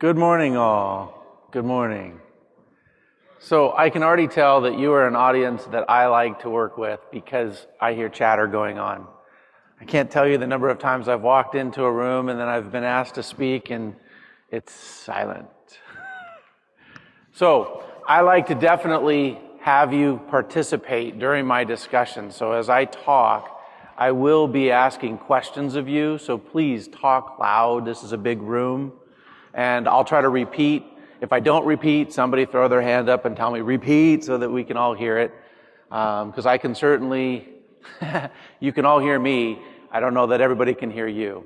Good morning, all. Good morning. So I can already tell that you are an audience that I like to work with because I hear chatter going on. I can't tell you the number of times I've walked into a room and then I've been asked to speak and it's silent. So I like to definitely have you participate during my discussion. So as I talk, I will be asking questions of you. So please talk loud. This is a big room. And I'll try to repeat. If I don't repeat, somebody throw their hand up and tell me repeat so that we can all hear it. Because I can certainly, you can all hear me. I don't know that everybody can hear you.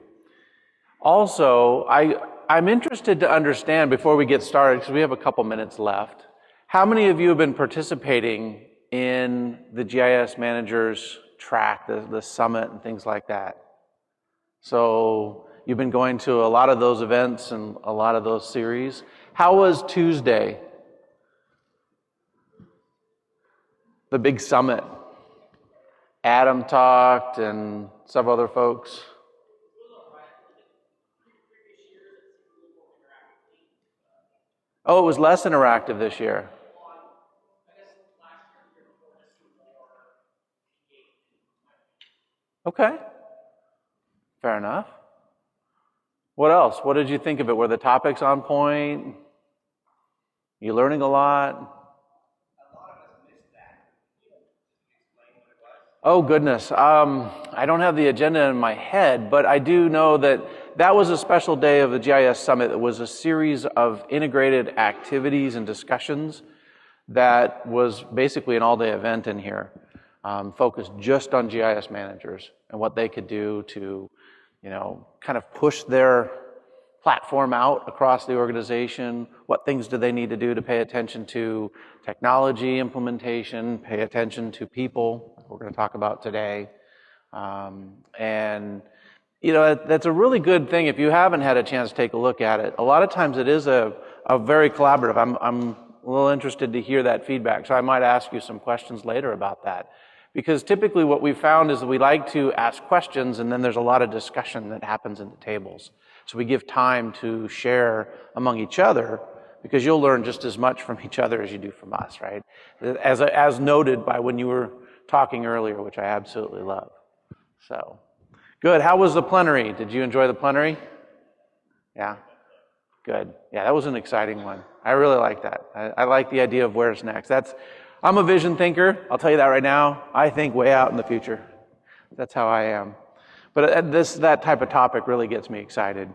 Also, I'm interested to understand before we get started, because we have a couple minutes left, how many of you have been participating in the GIS Managers track, the summit and things like that? So you've been going to a lot of those events and a lot of those series. How was Tuesday? The big summit. Adam talked and several other folks. Oh, it was less interactive this year. Okay. Fair enough. What else? What did you think of it? Were the topics on point? You learning a lot? Oh, goodness. I don't have the agenda in my head, but I do know that that was a special day of the GIS Summit. It was a series of integrated activities and discussions that was basically an all-day event in here, focused just on GIS managers and what they could do to, kind of push their platform out across the organization. What things do they need to do to pay attention to technology implementation, pay attention to people, we're going to talk about today. And that's a really good thing. If you haven't had a chance to take a look at it, a lot of times it is a very collaborative. I'm a little interested to hear that feedback, so I might ask you some questions later about that. Because typically what we found is that we like to ask questions and then there's a lot of discussion that happens in the tables. So we give time to share among each other because you'll learn just as much from each other as you do from us, right? As noted by when you were talking earlier, which I absolutely love. So, good. How was the plenary? Did you enjoy the plenary? Yeah? Good. Yeah, that was an exciting one. I really like that. I like the idea of where's next. I'm a vision thinker. I'll tell you that right now. I think way out in the future. That's how I am. But that type of topic really gets me excited.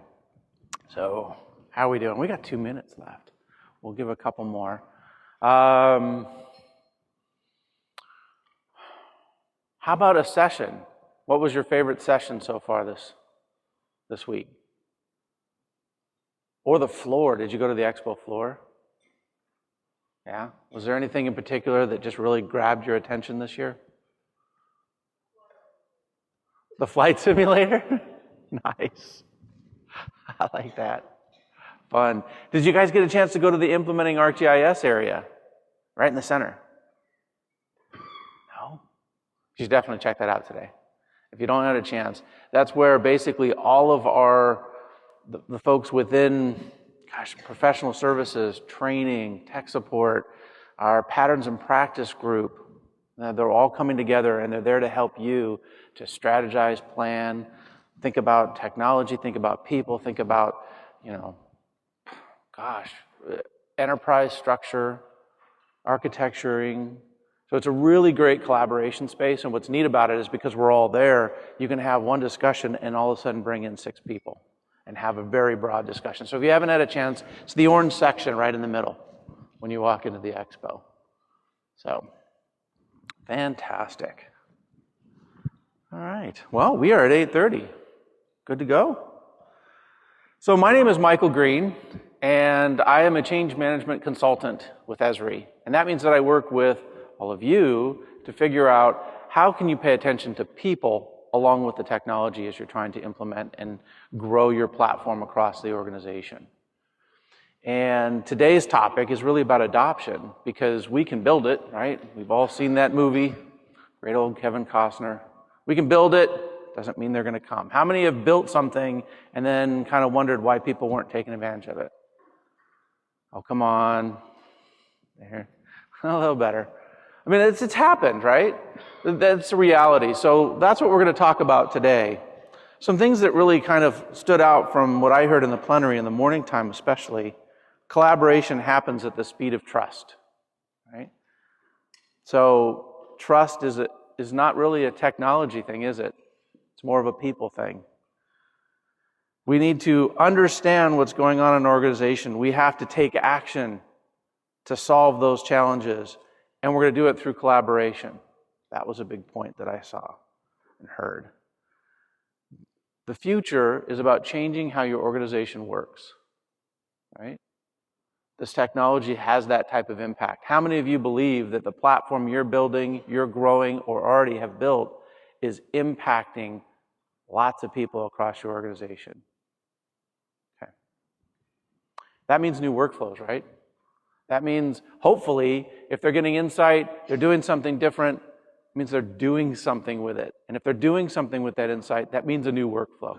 So, how are we doing? We got 2 minutes left. We'll give a couple more. How about a session? What was your favorite session so far this week? Or the floor? Did you go to the expo floor? Yeah? Was there anything in particular that just really grabbed your attention this year? The flight simulator? Nice. I like that. Fun. Did you guys get a chance to go to the Implementing ArcGIS area? Right in the center. No? You should definitely check that out today. If you don't have a chance, that's where basically all of the folks within professional services, training, tech support, our patterns and practice group, they're all coming together and they're there to help you to strategize, plan, think about technology, think about people, think about, enterprise structure, architecturing. So it's a really great collaboration space, and what's neat about it is because we're all there, you can have one discussion and all of a sudden bring in 6 people and have a very broad discussion. So if you haven't had a chance, it's the orange section right in the middle when you walk into the expo. So, fantastic. All right, well, we are at 8:30. Good to go. So my name is Michael Green, and I am a change management consultant with Esri. And that means that I work with all of you to figure out how can you pay attention to people along with the technology as you're trying to implement and grow your platform across the organization. And today's topic is really about adoption because we can build it, right? We've all seen that movie, great old Kevin Costner. We can build it, doesn't mean they're going to come. How many have built something and then kind of wondered why people weren't taking advantage of it? Oh, come on. There. A little better. I mean, it's happened, right? That's a reality. So that's what we're going to talk about today. Some things that really kind of stood out from what I heard in the plenary in the morning time especially. Collaboration happens at the speed of trust, right? So trust is not really a technology thing, is it? It's more of a people thing. We need to understand what's going on in an organization. We have to take action to solve those challenges, and we're going to do it through collaboration. That was a big point that I saw and heard. The future is about changing how your organization works, right? This technology has that type of impact. How many of you believe that the platform you're building, you're growing, or already have built is impacting lots of people across your organization? Okay. That means new workflows, right? That means, hopefully, if they're getting insight, they're doing something different, it means they're doing something with it. And if they're doing something with that insight, that means a new workflow.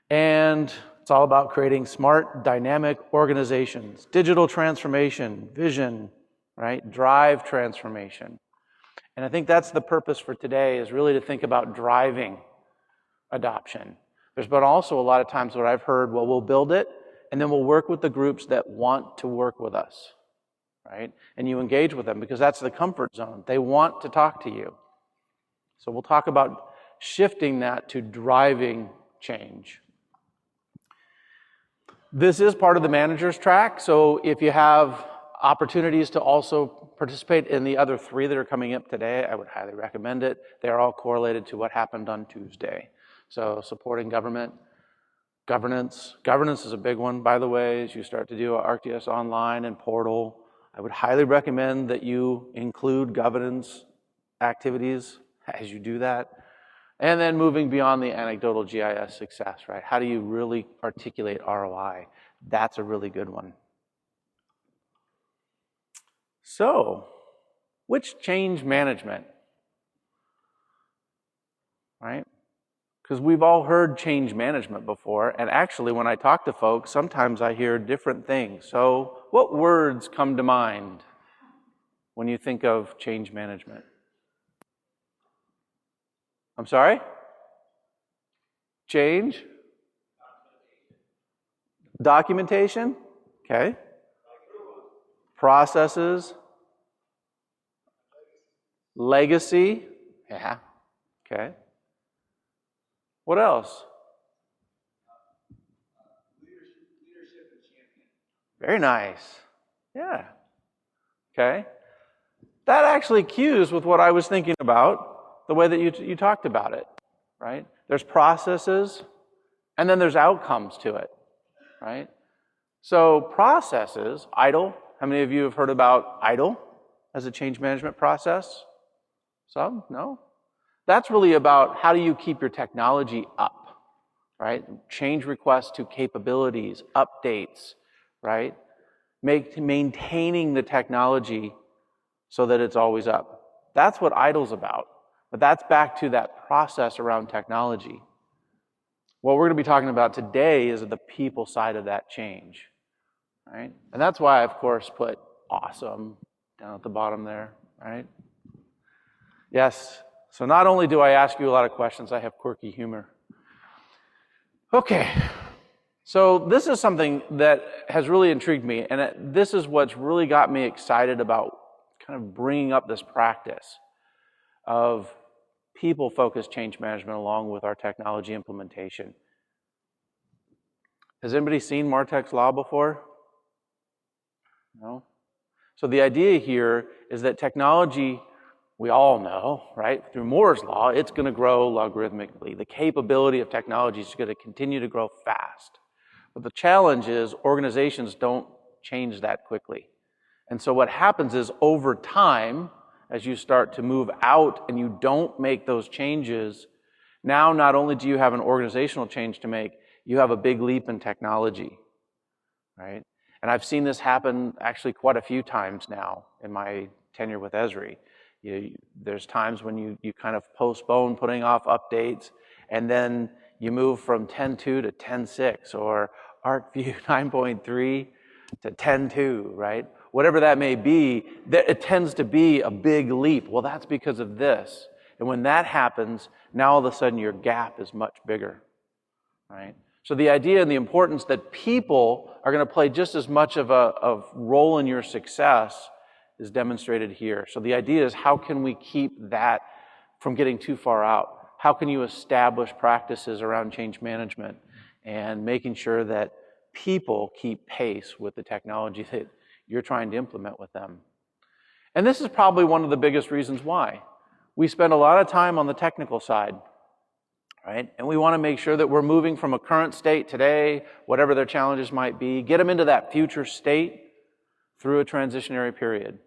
And it's all about creating smart, dynamic organizations, digital transformation, vision, right? Drive transformation. And I think that's the purpose for today, is really to think about driving adoption. There's been also a lot of times what I've heard, well, we'll build it, and then we'll work with the groups that want to work with us, right? And you engage with them because that's the comfort zone. They want to talk to you. So we'll talk about shifting that to driving change. This is part of the manager's track, so if you have opportunities to also participate in the other 3 that are coming up today, I would highly recommend it. They're all correlated to what happened on Tuesday. So supporting government, governance. Governance is a big one, by the way, as you start to do ArcGIS Online and Portal. I would highly recommend that you include governance activities as you do that. And then moving beyond the anecdotal GIS success, right? How do you really articulate ROI? That's a really good one. So, which change management? Right? Because we've all heard change management before, and actually when I talk to folks, sometimes I hear different things. So, what words come to mind when you think of change management? I'm sorry? Change? Documentation? Okay. Processes? Legacy? Yeah. Okay. What else? Leadership and champion. Very nice. Yeah. Okay. That actually cues with what I was thinking about, the way that you talked about it, right? There's processes, and then there's outcomes to it, right? So processes, ITIL. How many of you have heard about ITIL as a change management process? Some? No? That's really about how do you keep your technology up, right? Change requests to capabilities, updates, right? Maintaining the technology so that it's always up. That's what ITIL's about. But that's back to that process around technology. What we're going to be talking about today is the people side of that change, right? And that's why I, of course, put awesome down at the bottom there, right? Yes. So not only do I ask you a lot of questions, I have quirky humor. Okay. So this is something that has really intrigued me, and this is what's really got me excited about kind of bringing up this practice of people-focused change management along with our technology implementation. Has anybody seen Martek's Law before? No? So the idea here is that technology, we all know, right? Through Moore's Law, it's going to grow logarithmically. The capability of technology is going to continue to grow fast. But the challenge is organizations don't change that quickly. And so what happens is over time, as you start to move out and you don't make those changes, now not only do you have an organizational change to make, you have a big leap in technology, right? And I've seen this happen actually quite a few times now in my tenure with Esri. There's times when you kind of postpone putting off updates, and then you move from 10.2 to 10.6, or ArcView 9.3 to 10.2, right? Whatever that may be, it tends to be a big leap. Well, that's because of this. And when that happens, now all of a sudden your gap is much bigger, right? So the idea and the importance that people are going to play just as much of a role in your success is demonstrated here. So the idea is, how can we keep that from getting too far out? How can you establish practices around change management and making sure that people keep pace with the technology that you're trying to implement with them? And this is probably one of the biggest reasons why. We spend a lot of time on the technical side, right? And we want to make sure that we're moving from a current state today, whatever their challenges might be, get them into that future state through a transitionary period,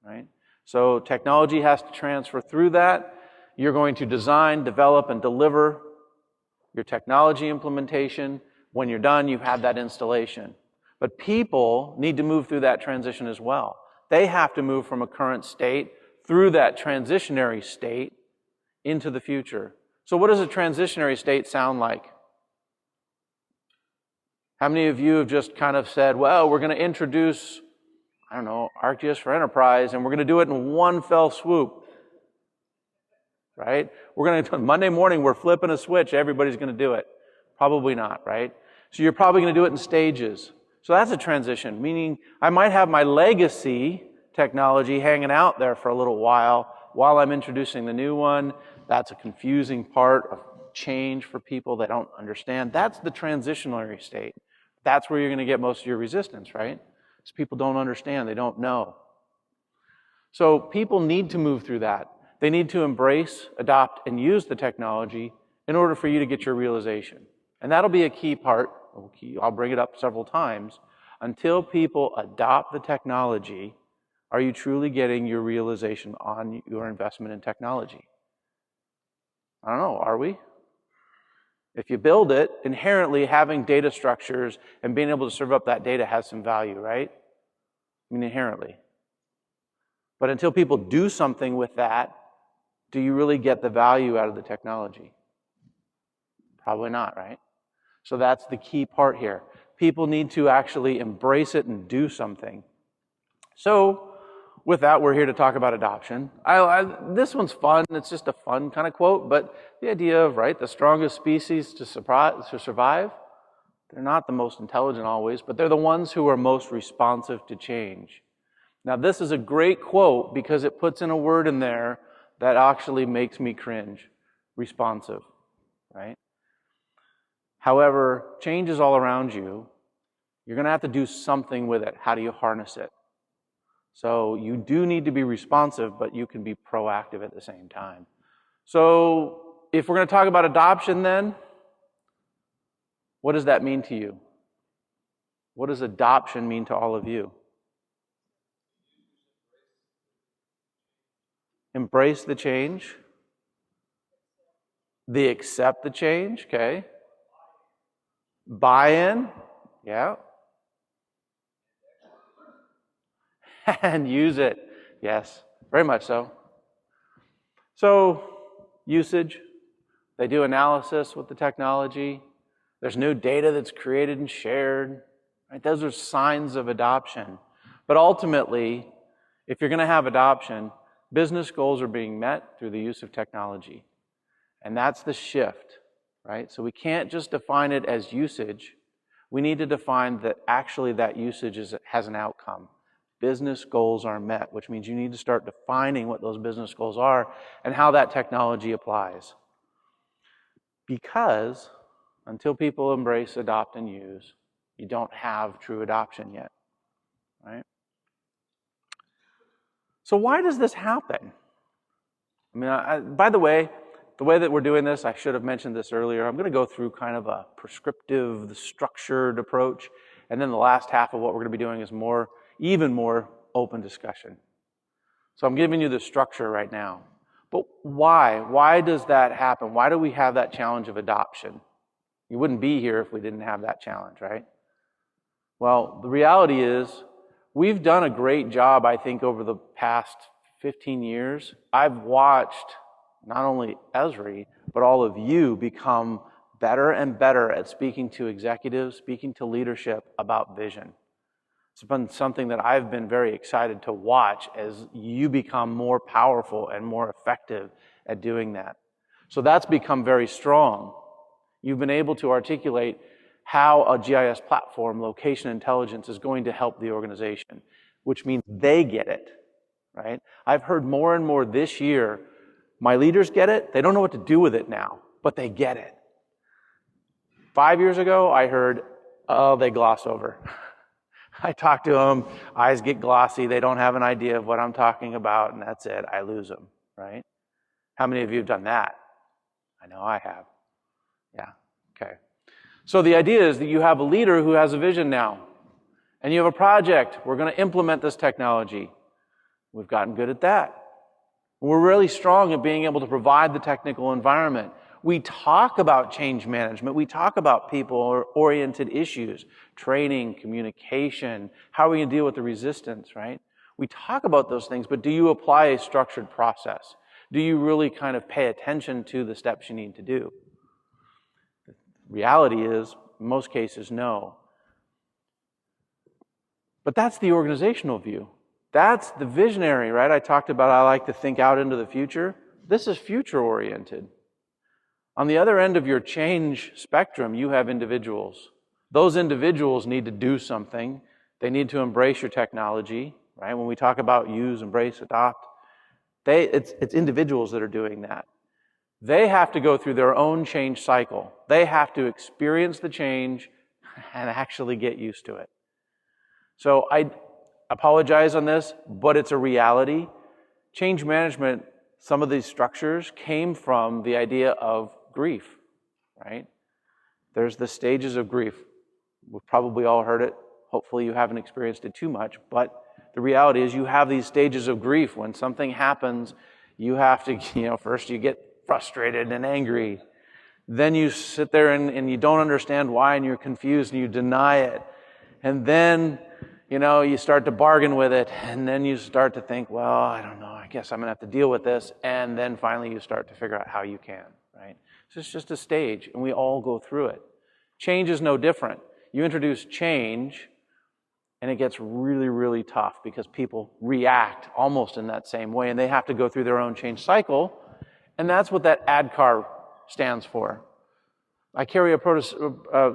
right? So technology has to transfer through that. You're going to design, develop, and deliver your technology implementation. When you're done, you have that installation. But people need to move through that transition as well. They have to move from a current state through that transitionary state into the future. So what does a transitionary state sound like? How many of you have just kind of said, well, we're going to introduce, I don't know, ArcGIS for Enterprise, and we're going to do it in one fell swoop, right? We're going to, Monday morning, we're flipping a switch, everybody's going to do it. Probably not, right? So you're probably going to do it in stages. So that's a transition, meaning I might have my legacy technology hanging out there for a little while I'm introducing the new one. That's a confusing part of change for people that don't understand. That's the transitionary state. That's where you're going to get most of your resistance, right? Because people don't understand, they don't know. So people need to move through that. They need to embrace, adopt, and use the technology in order for you to get your realization. And that'll be a key part. I'll bring it up several times. Until people adopt the technology, are you truly getting your realization on your investment in technology? I don't know, are we? If you build it, inherently having data structures and being able to serve up that data has some value, right? I mean, inherently. But until people do something with that, do you really get the value out of the technology? Probably not, right? So that's the key part here. People need to actually embrace it and do something. So, with that, we're here to talk about adoption. This one's fun. It's just a fun kind of quote, but the idea of, right, the strongest species to survive, they're not the most intelligent always, but they're the ones who are most responsive to change. Now, this is a great quote because it puts in a word in there that actually makes me cringe. Responsive, right? However, change is all around you. You're going to have to do something with it. How do you harness it? So you do need to be responsive, but you can be proactive at the same time. So if we're going to talk about adoption then, what does that mean to you? What does adoption mean to all of you? Embrace the change. The accept the change, okay. Buy-in, yeah. And use it, yes, very much so. So, usage, they do analysis with the technology. There's new data that's created and shared. Right? Those are signs of adoption. But ultimately, if you're going to have adoption, business goals are being met through the use of technology. And that's the shift, right? So we can't just define it as usage. We need to define that actually that usage has an outcome. Business goals are met, which means you need to start defining what those business goals are and how that technology applies. Because until people embrace, adopt, and use, you don't have true adoption yet, right? So why does this happen? I mean, by the way that we're doing this, I should have mentioned this earlier, I'm going to go through kind of a prescriptive, structured approach, and then the last half of what we're going to be doing is even more open discussion. So I'm giving you the structure right now. But why? Why does that happen? Why do we have that challenge of adoption? You wouldn't be here if we didn't have that challenge, right? Well, the reality is we've done a great job, I think, over the past 15 years. I've watched not only Esri, but all of you become better and better at speaking to executives, speaking to leadership about vision. It's been something that I've been very excited to watch as you become more powerful and more effective at doing that. So that's become very strong. You've been able to articulate how a GIS platform, location intelligence, is going to help the organization, which means they get it, right? I've heard more and more this year, my leaders get it, they don't know what to do with it now, but they get it. 5 years ago, I heard, oh, they gloss over. I talk to them, eyes get glossy, they don't have an idea of what I'm talking about, and that's it, I lose them, right? How many of you have done that? I know I have. Yeah, okay. So the idea is that you have a leader who has a vision now, and you have a project. We're going to implement this technology. We've gotten good at that. We're really strong at being able to provide the technical environment. We talk about change management. We talk about people-oriented issues, training, communication, how are we going to deal with the resistance, right? We talk about those things, but do you apply a structured process? Do you really kind of pay attention to the steps you need to do? The reality is, in most cases, no. But that's the organizational view. That's the visionary, right? I talked about I like to think out into the future. This is future-oriented. On the other end of your change spectrum, you have individuals. Those individuals need to do something. They need to embrace your technology, right? When we talk about use, embrace, adopt, it's individuals that are doing that. They have to go through their own change cycle. They have to experience the change and actually get used to it. So I apologize on this, but it's a reality. Change management, some of these structures came from the idea of grief, right? There's the stages of grief. We've probably all heard it. Hopefully you haven't experienced it too much, but the reality is you have these stages of grief. When something happens, you have to, first you get frustrated and angry. Then you sit there and you don't understand why and you're confused and you deny it. And then, you start to bargain with it. And then you start to think, well, I don't know, I guess I'm going to have to deal with this. And then finally you start to figure out how you can, right? So it's just a stage and we all go through it. Change is no different. You introduce change and it gets really, really tough because people react almost in that same way and they have to go through their own change cycle. And that's what that ADKAR stands for. I carry a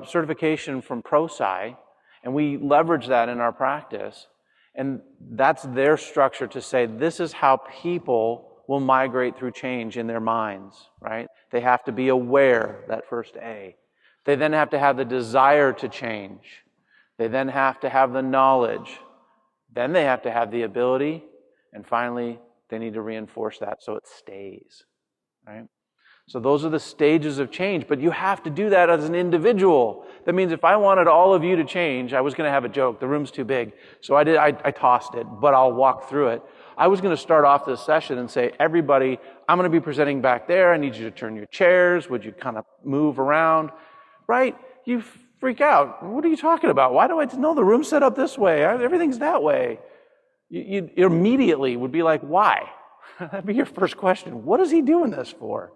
certification from ProSci, and we leverage that in our practice. And that's their structure to say this is how people will migrate through change in their minds, right? They have to be aware, that first A. They then have to have the desire to change. They then have to have the knowledge. Then they have to have the ability. And finally, they need to reinforce that so it stays, right? So those are the stages of change, but you have to do that as an individual. That means if I wanted all of you to change, I was going to have a joke. The room's too big. So I tossed it, but I'll walk through it. I was going to start off this session and say, everybody, I'm going to be presenting back there. I need you to turn your chairs. Would you kind of move around? Right? You freak out. What are you talking about? Why do I know the room's set up this way? Everything's that way. You immediately would be like, why? That'd be your first question. What is he doing this for?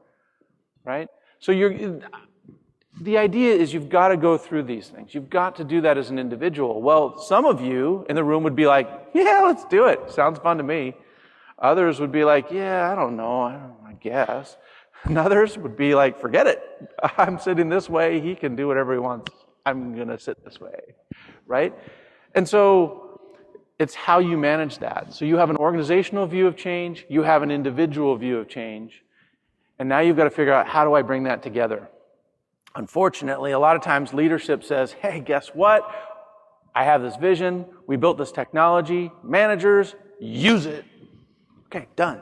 Right? So the idea is you've got to go through these things. You've got to do that as an individual. Well, some of you in the room would be like, yeah, let's do it. Sounds fun to me. Others would be like, yeah, I don't know, I guess. And others would be like, forget it. I'm sitting this way. He can do whatever he wants. I'm going to sit this way. Right? And so it's how you manage that. So you have an organizational view of change. You have an individual view of change. And now you've got to figure out, how do I bring that together? Unfortunately, a lot of times leadership says, hey, guess what? I have this vision. We built this technology. Managers, use it. Okay, done.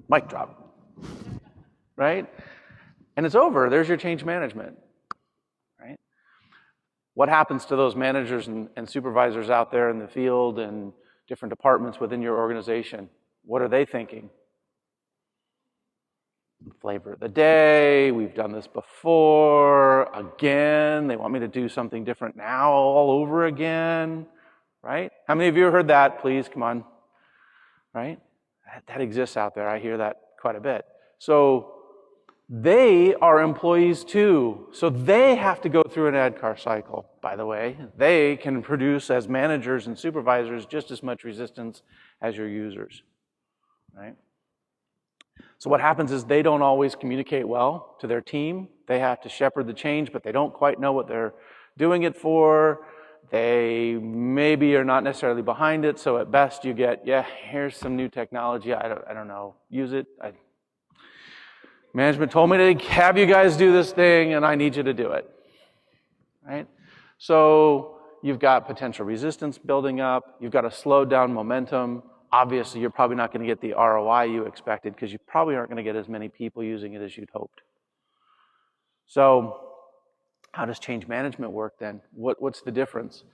Mic drop. Right? And it's over. There's your change management. Right? What happens to those managers and supervisors out there in the field and different departments within your organization? What are they thinking? Flavor of the day, we've done this before, again, they want me to do something different now all over again, right? How many of you have heard that? Please, come on, right? That exists out there. I hear that quite a bit. So They are employees too, so they have to go through an ADKAR cycle, by the way. They can produce, as managers and supervisors, just as much resistance as your users, right? So what happens is they don't always communicate well to their team. They have to shepherd the change, but they don't quite know what they're doing it for. They maybe are not necessarily behind it, so at best you get, yeah, here's some new technology, I don't know, use it. Management told me to have you guys do this thing, and I need you to do it, right? So you've got potential resistance building up. You've got to slow down momentum. Obviously, you're probably not going to get the ROI you expected because you probably aren't going to get as many people using it as you'd hoped. So how does change management work then? What's the difference?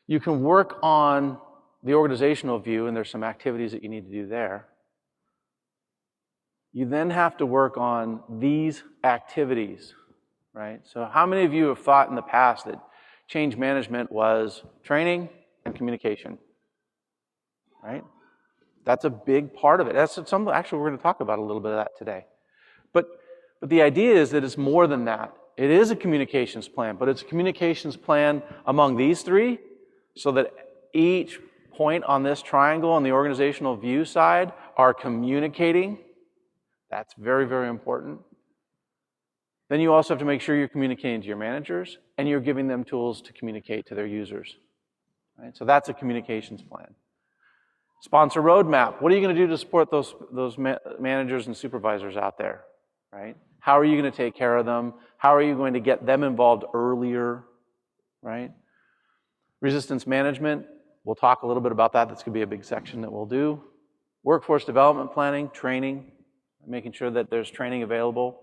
You can work on the organizational view, and there's some activities that you need to do there. You then have to work on these activities, right? So how many of you have thought in the past that change management was training and communication, right? That's a big part of it. That's something, actually, we're going to talk about a little bit of that today. But the idea is that it's more than that. It is a communications plan, but it's a communications plan among these three so that each point on this triangle on the organizational view side are communicating. That's very, very important. Then you also have to make sure you're communicating to your managers and you're giving them tools to communicate to their users. Right? So that's a communications plan. Sponsor roadmap. What are you going to do to support those managers and supervisors out there? Right? How are you going to take care of them? How are you going to get them involved earlier? Right? Resistance management. We'll talk a little bit about that. That's going to be a big section that we'll do. Workforce development planning, training. Making sure that there's training available.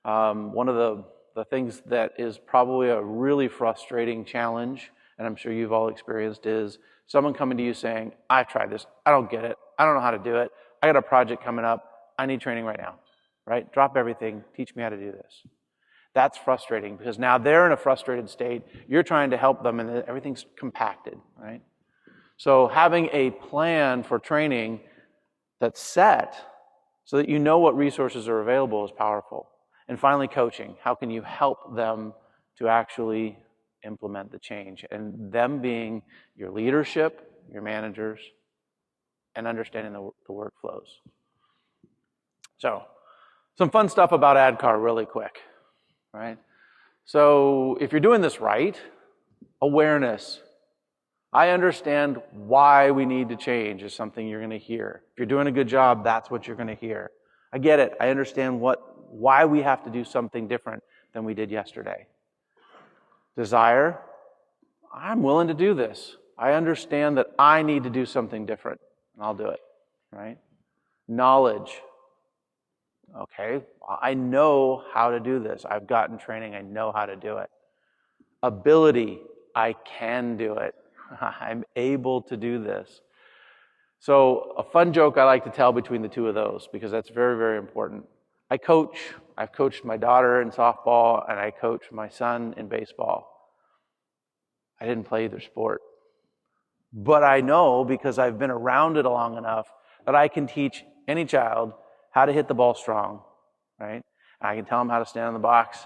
One of the things that is probably a really frustrating challenge, and I'm sure you've all experienced, is someone coming to you saying, I've tried this, I don't get it, I don't know how to do it, I got a project coming up, I need training right now, right? Drop everything, teach me how to do this. That's frustrating because now they're in a frustrated state, you're trying to help them, and everything's compacted, right? So having a plan for training that's set so that you know what resources are available is powerful. And finally, coaching. How can you help them to actually implement the change? And them being your leadership, your managers, and understanding the workflows. So, some fun stuff about ADKAR really quick, right? So, if you're doing this right, awareness. I understand why we need to change is something you're going to hear. If you're doing a good job, that's what you're going to hear. I get it. I understand why we have to do something different than we did yesterday. Desire. I'm willing to do this. I understand that I need to do something different, and I'll do it, right? Knowledge. Okay, I know how to do this. I've gotten training. I know how to do it. Ability. I can do it. I'm able to do this. So a fun joke I like to tell between the two of those, because that's very, very important. I've coached my daughter in softball, and I coached my son in baseball. I didn't play either sport. But I know, because I've been around it long enough, that I can teach any child how to hit the ball strong, right? And I can tell them how to stand in the box,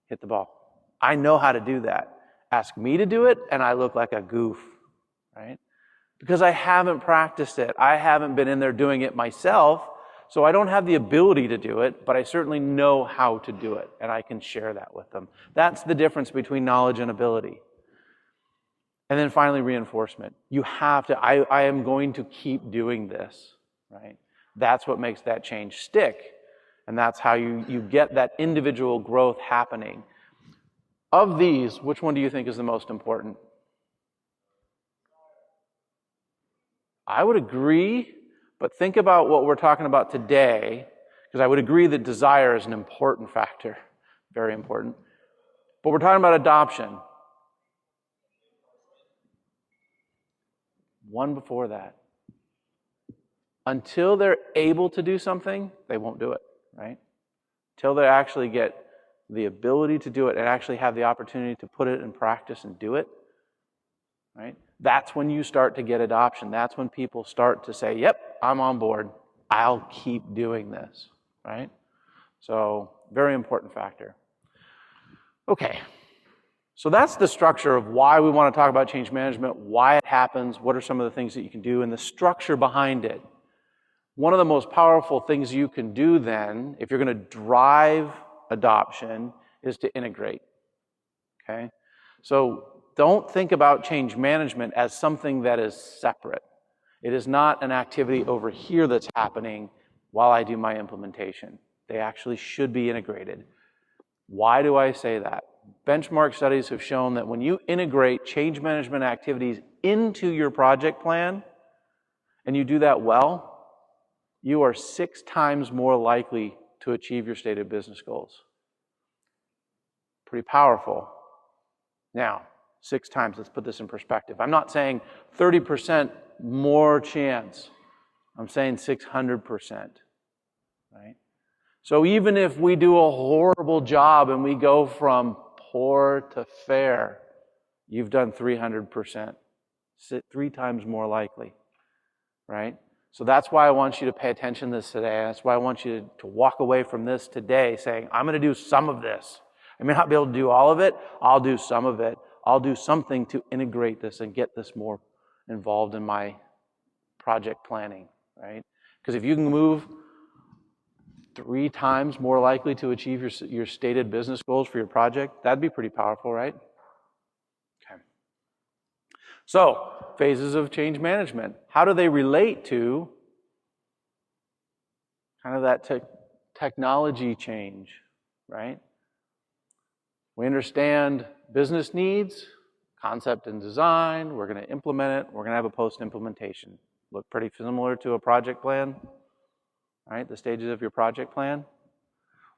hit the ball. I know how to do that. Ask me to do it, and I look like a goof, right? Because I haven't practiced it. I haven't been in there doing it myself, so I don't have the ability to do it, but I certainly know how to do it, and I can share that with them. That's the difference between knowledge and ability. And then finally, reinforcement. You have to, I am going to keep doing this, right? That's what makes that change stick, and that's how you get that individual growth happening. Of these, which one do you think is the most important? I would agree, but think about what we're talking about today, because I would agree that desire is an important factor, very important. But we're talking about adoption. One before that. Until they're able to do something, they won't do it, right? Until they actually get the ability to do it and actually have the opportunity to put it in practice and do it, right? That's when you start to get adoption. That's when people start to say, yep, I'm on board. I'll keep doing this, right? So very important factor. Okay, so that's the structure of why we want to talk about change management, why it happens, what are some of the things that you can do, and the structure behind it. One of the most powerful things you can do then, if you're going to drive adoption, is to integrate, okay? So don't think about change management as something that is separate. It is not an activity over here that's happening while I do my implementation. They actually should be integrated. Why do I say that? Benchmark studies have shown that when you integrate change management activities into your project plan, and you do that well, you are 6 times more likely to achieve your stated business goals. Pretty powerful. Now, 6 times, let's put this in perspective. I'm not saying 30% more chance. I'm saying 600%, right? So even if we do a horrible job and we go from poor to fair, you've done 300%, 3 times more likely, right? So that's why I want you to pay attention to this today. That's why I want you to walk away from this today saying, I'm going to do some of this. I may not be able to do all of it. I'll do some of it. I'll do something to integrate this and get this more involved in my project planning, right? Because if you can move 3 times more likely to achieve your stated business goals for your project, that'd be pretty powerful, right? Okay. So, phases of change management. How do they relate to kind of that technology change, right? We understand business needs, concept and design. We're going to implement it. We're going to have a post-implementation. Look pretty similar to a project plan, right? The stages of your project plan.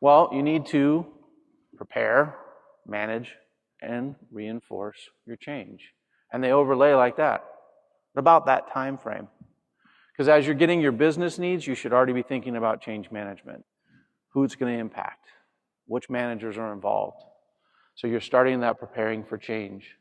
Well, you need to prepare, manage, and reinforce your change. And they overlay like that, about that time frame. Because as you're getting your business needs, you should already be thinking about change management. Who it's going to impact, which managers are involved. So you're starting that preparing for change.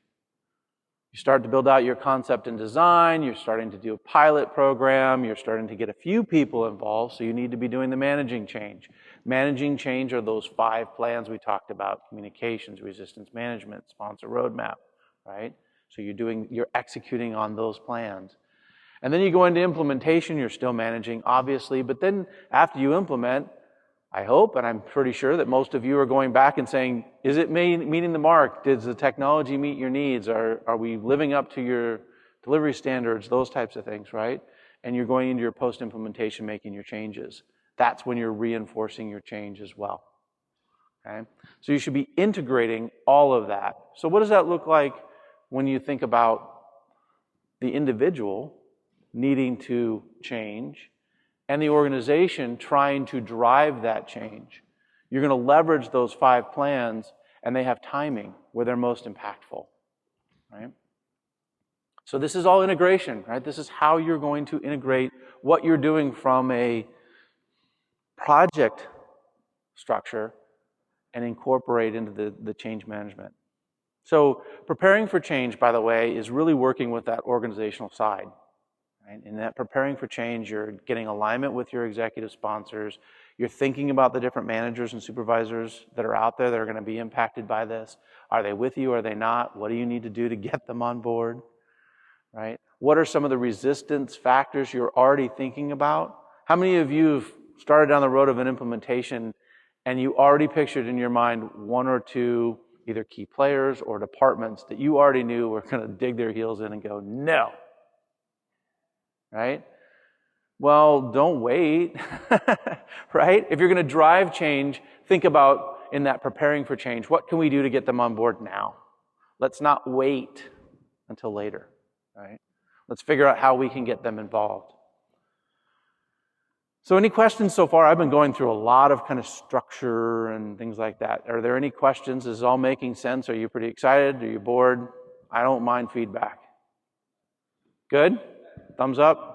You start to build out your concept and design, you're starting to do a pilot program, you're starting to get a few people involved, so you need to be doing the managing change. Managing change are those 5 plans we talked about: communications, resistance management, sponsor roadmap, right? So you're executing on those plans. And then you go into implementation, you're still managing, obviously, but then after you implement, I hope, and I'm pretty sure that most of you are going back and saying, is it meeting the mark? Does the technology meet your needs? Are we living up to your delivery standards? Those types of things, right? And you're going into your post-implementation, making your changes. That's when you're reinforcing your change as well, okay? So you should be integrating all of that. So what does that look like when you think about the individual needing to change and the organization trying to drive that change? You're going to leverage those 5 plans, and they have timing where they're most impactful, right? So this is all integration, right? This is how you're going to integrate what you're doing from a project structure and incorporate into the change management. So preparing for change, by the way, is really working with that organizational side. Right? In that preparing for change, you're getting alignment with your executive sponsors. You're thinking about the different managers and supervisors that are out there that are going to be impacted by this. Are they with you? Are they not? What do you need to do to get them on board? Right? What are some of the resistance factors you're already thinking about? How many of you have started down the road of an implementation and you already pictured in your mind 1 or 2 either key players or departments that you already knew were going to dig their heels in and go, no? Right? Well, don't wait, right? If you're going to drive change, think about, in that preparing for change, what can we do to get them on board now? Let's not wait until later, right? Let's figure out how we can get them involved. So any questions so far? I've been going through a lot of kind of structure and things like that. Are there any questions? Is it all making sense? Are you pretty excited? Are you bored? I don't mind feedback. Good? Thumbs up?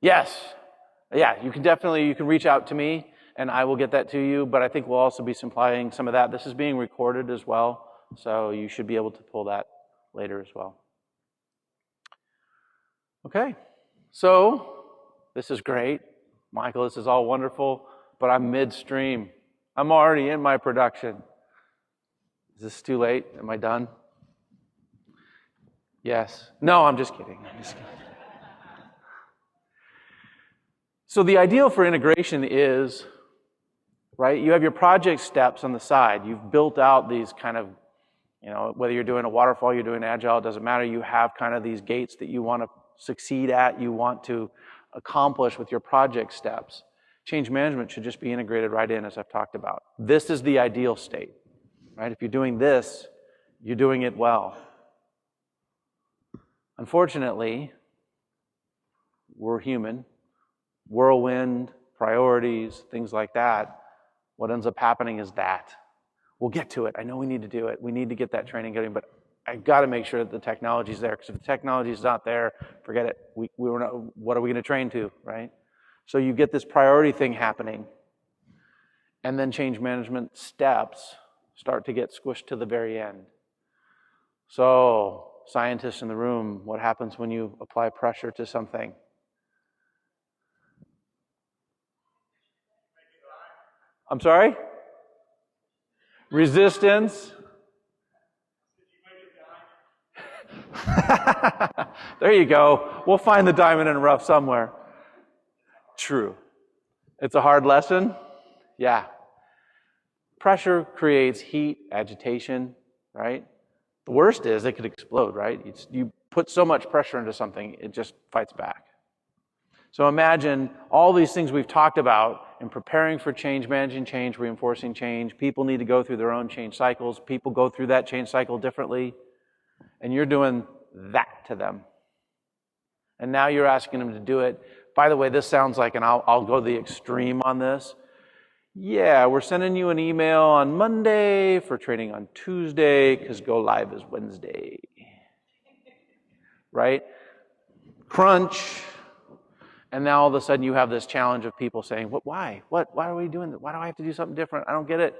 Yes. Yeah, you can reach out to me and I will get that to you, but I think we'll also be supplying some of that. This is being recorded as well, so you should be able to pull that later as well. Okay, so this is great. Michael, this is all wonderful, but I'm midstream. I'm already in my production. Is this too late? Am I done? Yes. No, I'm just kidding. I'm just kidding. So the ideal for integration is, right, you have your project steps on the side. You've built out these kind of, whether you're doing a waterfall, you're doing agile, it doesn't matter. You have kind of these gates that you want to succeed at, you want to accomplish with your project steps. Change management should just be integrated right in, as I've talked about. This is the ideal state, right? If you're doing this, you're doing it well. Unfortunately, we're human. Whirlwind, priorities, things like that. What ends up happening is that. We'll get to it. I know we need to do it. We need to get that training going, but I've got to make sure that the technology's there, because if the technology's not there, forget it. What are we going to train to, right? So you get this priority thing happening, and then change management steps start to get squished to the very end. So, scientists in the room, what happens when you apply pressure to something? I'm sorry? Resistance. There you go. We'll find the diamond in the rough somewhere. True. It's a hard lesson. Yeah. Pressure creates heat, agitation, right? The worst is it could explode, right? You put so much pressure into something, it just fights back. So imagine all these things we've talked about in preparing for change, managing change, reinforcing change. People need to go through their own change cycles. People go through that change cycle differently. And you're doing that to them. And now you're asking them to do it. By the way, this sounds like, and I'll go the extreme on this. Yeah, we're sending you an email on Monday for training on Tuesday because go live is Wednesday. Right? Crunch. And now all of a sudden you have this challenge of people saying, why? Why are we doing that? Why do I have to do something different? I don't get it.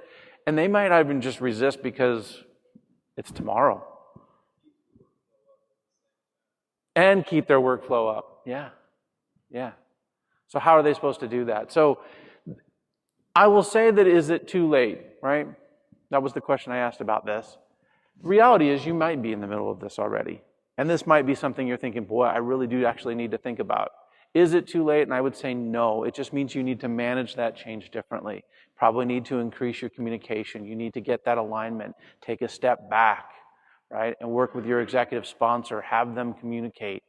And they might even just resist because it's tomorrow. And keep their workflow up. Yeah. So how are they supposed to do that? So I will say that, is it too late, right? That was the question I asked about this. The reality is you might be in the middle of this already. And this might be something you're thinking, boy, I really do actually need to think about. Is it too late? And I would say no. It just means you need to manage that change differently. Probably need to increase your communication. You need to get that alignment. Take a step back, right? And work with your executive sponsor. Have them communicate.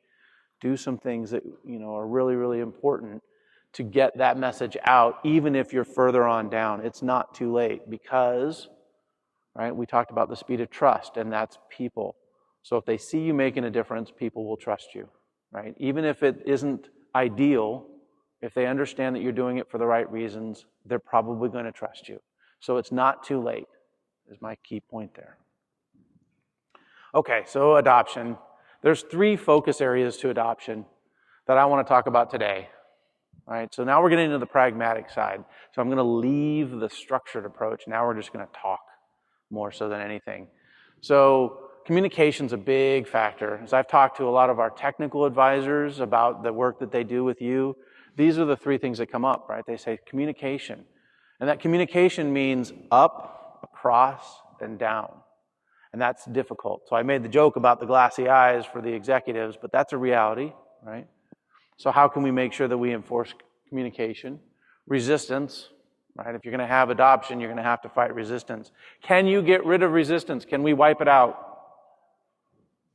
Do some things that are really, really important to get that message out, even if you're further on down. It's not too late because, right, we talked about the speed of trust, and that's people. So if they see you making a difference, people will trust you, right? Even if it isn't ideal, if they understand that you're doing it for the right reasons, they're probably going to trust you. So it's not too late, is my key point there. Okay, so adoption. There's 3 focus areas to adoption that I want to talk about today. All right, so now we're getting into the pragmatic side. So I'm going to leave the structured approach. Now we're just going to talk more so than anything. So communication's a big factor. As I've talked to a lot of our technical advisors about the work that they do with you, these are the 3 things that come up, right? They say communication. And that communication means up, across, and down. And that's difficult. So I made the joke about the glassy eyes for the executives, but that's a reality, right? So how can we make sure that we enforce communication? Resistance, right? If you're going to have adoption, you're going to have to fight resistance. Can you get rid of resistance? Can we wipe it out?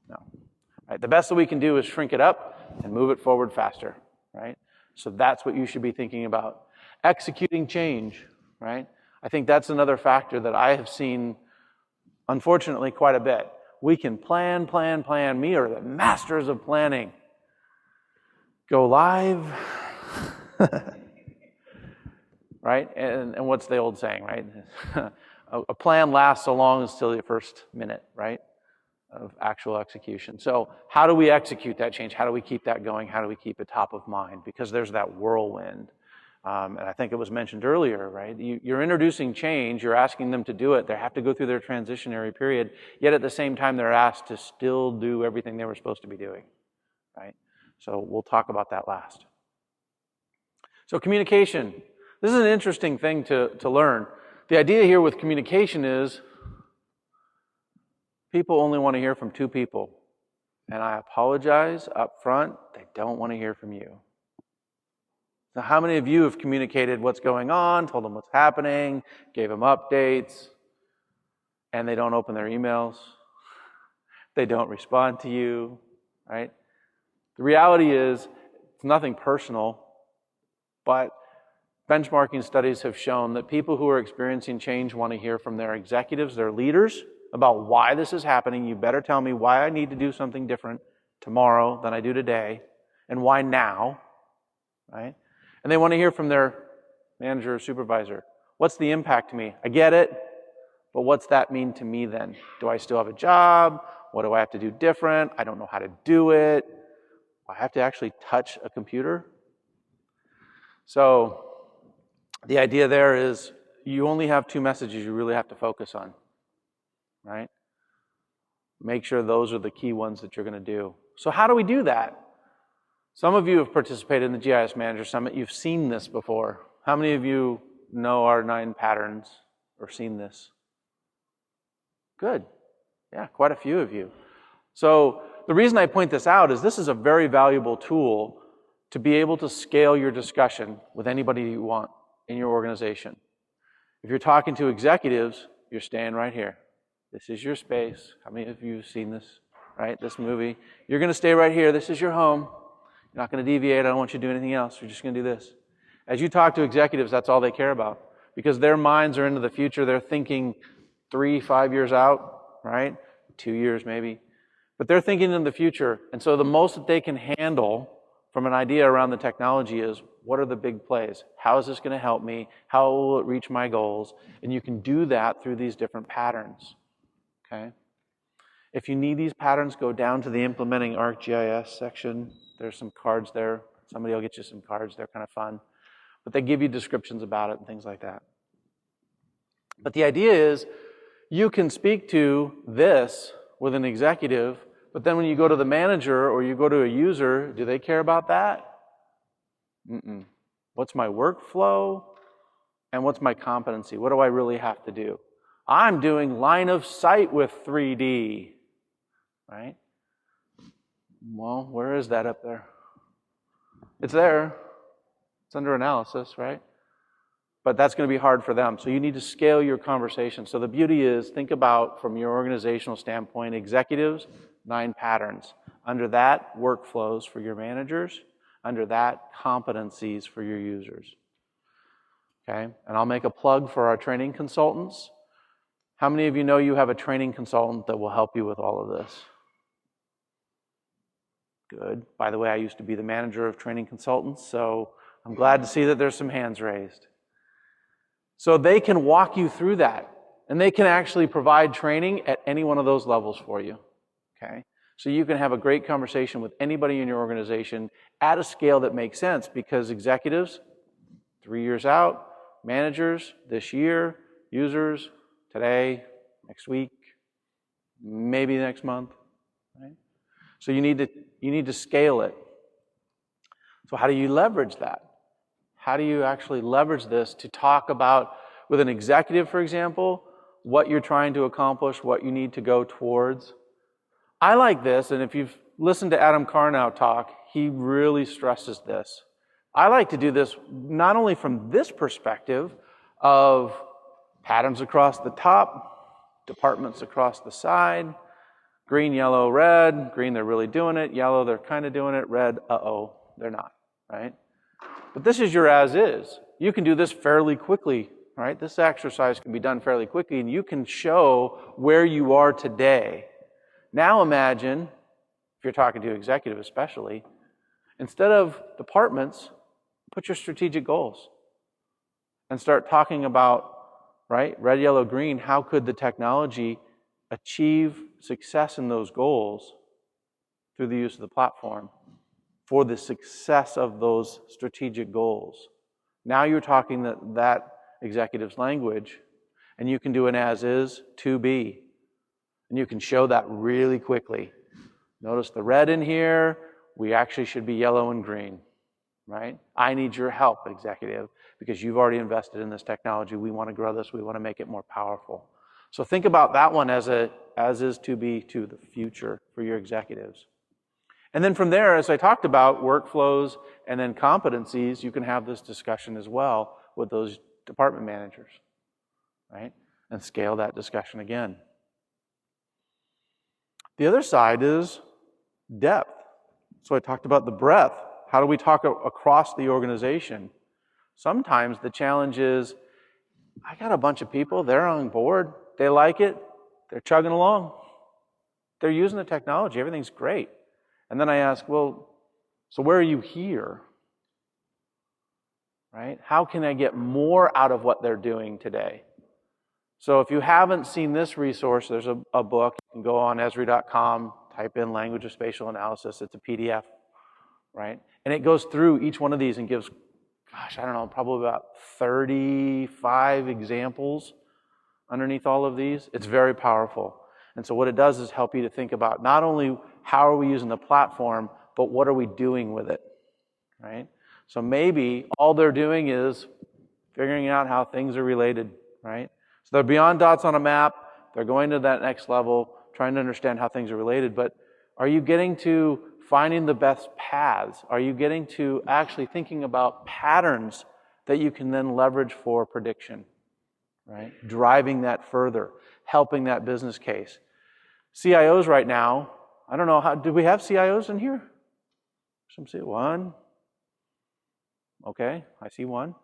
No. Right? The best that we can do is shrink it up and move it forward faster, right? So that's what you should be thinking about. Executing change, right? I think that's another factor that I have seen, unfortunately, quite a bit. We can plan. We are the masters of planning. Go live, right? And what's the old saying, right? A plan lasts so long as till the first minute, right, of actual execution. So how do we execute that change? How do we keep that going? How do we keep it top of mind? Because there's that whirlwind. And I think it was mentioned earlier, right? You're introducing change. You're asking them to do it. They have to go through their transitionary period. Yet at the same time, they're asked to still do everything they were supposed to be doing, right? So we'll talk about that last. So communication. This is an interesting thing to learn. The idea here with communication is people only want to hear from two people. And I apologize up front, they don't want to hear from you. Now, how many of you have communicated what's going on, told them what's happening, gave them updates, and they don't open their emails? They don't respond to you, right? The reality is, it's nothing personal, but benchmarking studies have shown that people who are experiencing change want to hear from their executives, their leaders, about why this is happening. You better tell me why I need to do something different tomorrow than I do today, and why now, right? And they want to hear from their manager or supervisor. What's the impact to me? I get it, but what's that mean to me then? Do I still have a job? What do I have to do different? I don't know how to do it. I have to actually touch a computer. So the idea there is you only have two messages you really have to focus on, right? Make sure those are the key ones that you're going to do. So how do we do that? Some of you have participated in the GIS Manager Summit. You've seen this before. How many of you know our 9 patterns or seen this? Good. Yeah, quite a few of you. So the reason I point this out is this is a very valuable tool to be able to scale your discussion with anybody you want in your organization. If you're talking to executives, you're staying right here. This is your space. How many of you have seen this, right? This movie. You're going to stay right here. This is your home. You're not going to deviate. I don't want you to do anything else. You're just going to do this. As you talk to executives, that's all they care about because their minds are into the future. They're thinking 3-5 years out, right? 2 years maybe. But they're thinking in the future. And so the most that they can handle from an idea around the technology is, what are the big plays? How is this going to help me? How will it reach my goals? And you can do that through these different patterns. Okay? If you need these patterns, go down to the Implementing ArcGIS section. There's some cards there. Somebody will get you some cards. They're kind of fun. But they give you descriptions about it and things like that. But the idea is, you can speak to this with an executive, but then when you go to the manager or you go to a user, do they care about that? Mm-mm. What's my workflow? And what's my competency? What do I really have to do? I'm doing line of sight with 3D, right? Well, where is that up there? It's there. It's under analysis, right? But that's going to be hard for them. So you need to scale your conversation. So the beauty is, think about, from your organizational standpoint, executives, 9 patterns. Under that, workflows for your managers. Under that, competencies for your users. Okay? And I'll make a plug for our training consultants. How many of you know you have a training consultant that will help you with all of this? Good. By the way, I used to be the manager of training consultants, so I'm glad to see that there's some hands raised. So they can walk you through that, and they can actually provide training at any one of those levels for you. Okay? So you can have a great conversation with anybody in your organization at a scale that makes sense, because executives, 3 years out, managers, this year, users, today, next week, maybe next month. Right? So you need to scale it. So how do you leverage that? How do you actually leverage this to talk about, with an executive, for example, what you're trying to accomplish, what you need to go towards? I like this, and if you've listened to Adam Carnow talk, he really stresses this. I like to do this not only from this perspective of patterns across the top, departments across the side, green, yellow, red. Green, they're really doing it. Yellow, they're kind of doing it. Red, uh-oh, they're not, right? But this is your as-is. You can do this fairly quickly, right? This exercise can be done fairly quickly, and you can show where you are today. Now imagine, if you're talking to an executive especially, instead of departments, put your strategic goals and start talking about, right, red, yellow, green, how could the technology achieve success in those goals through the use of the platform for the success of those strategic goals. Now you're talking that executive's language, and you can do an as-is, to be. And you can show that really quickly. Notice the red in here. we actually should be yellow and green, right? I need your help, executive, because you've already invested in this technology. We want to grow this. We want to make it more powerful. So think about that one as is to be to the future for your executives. And then from there, as I talked about, workflows and then competencies, you can have this discussion as well with those department managers, right? And scale that discussion again. The other side is depth. So I talked about the breadth. How do we talk across the organization? Sometimes the challenge is, I got a bunch of people, they're on board, they like it, they're chugging along, they're using the technology, everything's great. And then I ask, well, so where are you here? Right? How can I get more out of what they're doing today? So if you haven't seen this resource, there's a book. You can go on Esri.com, type in language of spatial analysis. It's a PDF, right? And it goes through each one of these and gives, gosh, I don't know, probably about 35 examples underneath all of these. It's very powerful. And so what it does is help you to think about not only how are we using the platform, but what are we doing with it, right? So maybe all they're doing is figuring out how things are related, right? So they're beyond dots on a map. They're going to that next level, trying to understand how things are related. But are you getting to finding the best paths? Are you getting to actually thinking about patterns that you can then leverage for prediction, right? Driving that further, helping that business case. CIOs right now, I don't know, do we have CIOs in here? Some say one. Okay, I see one.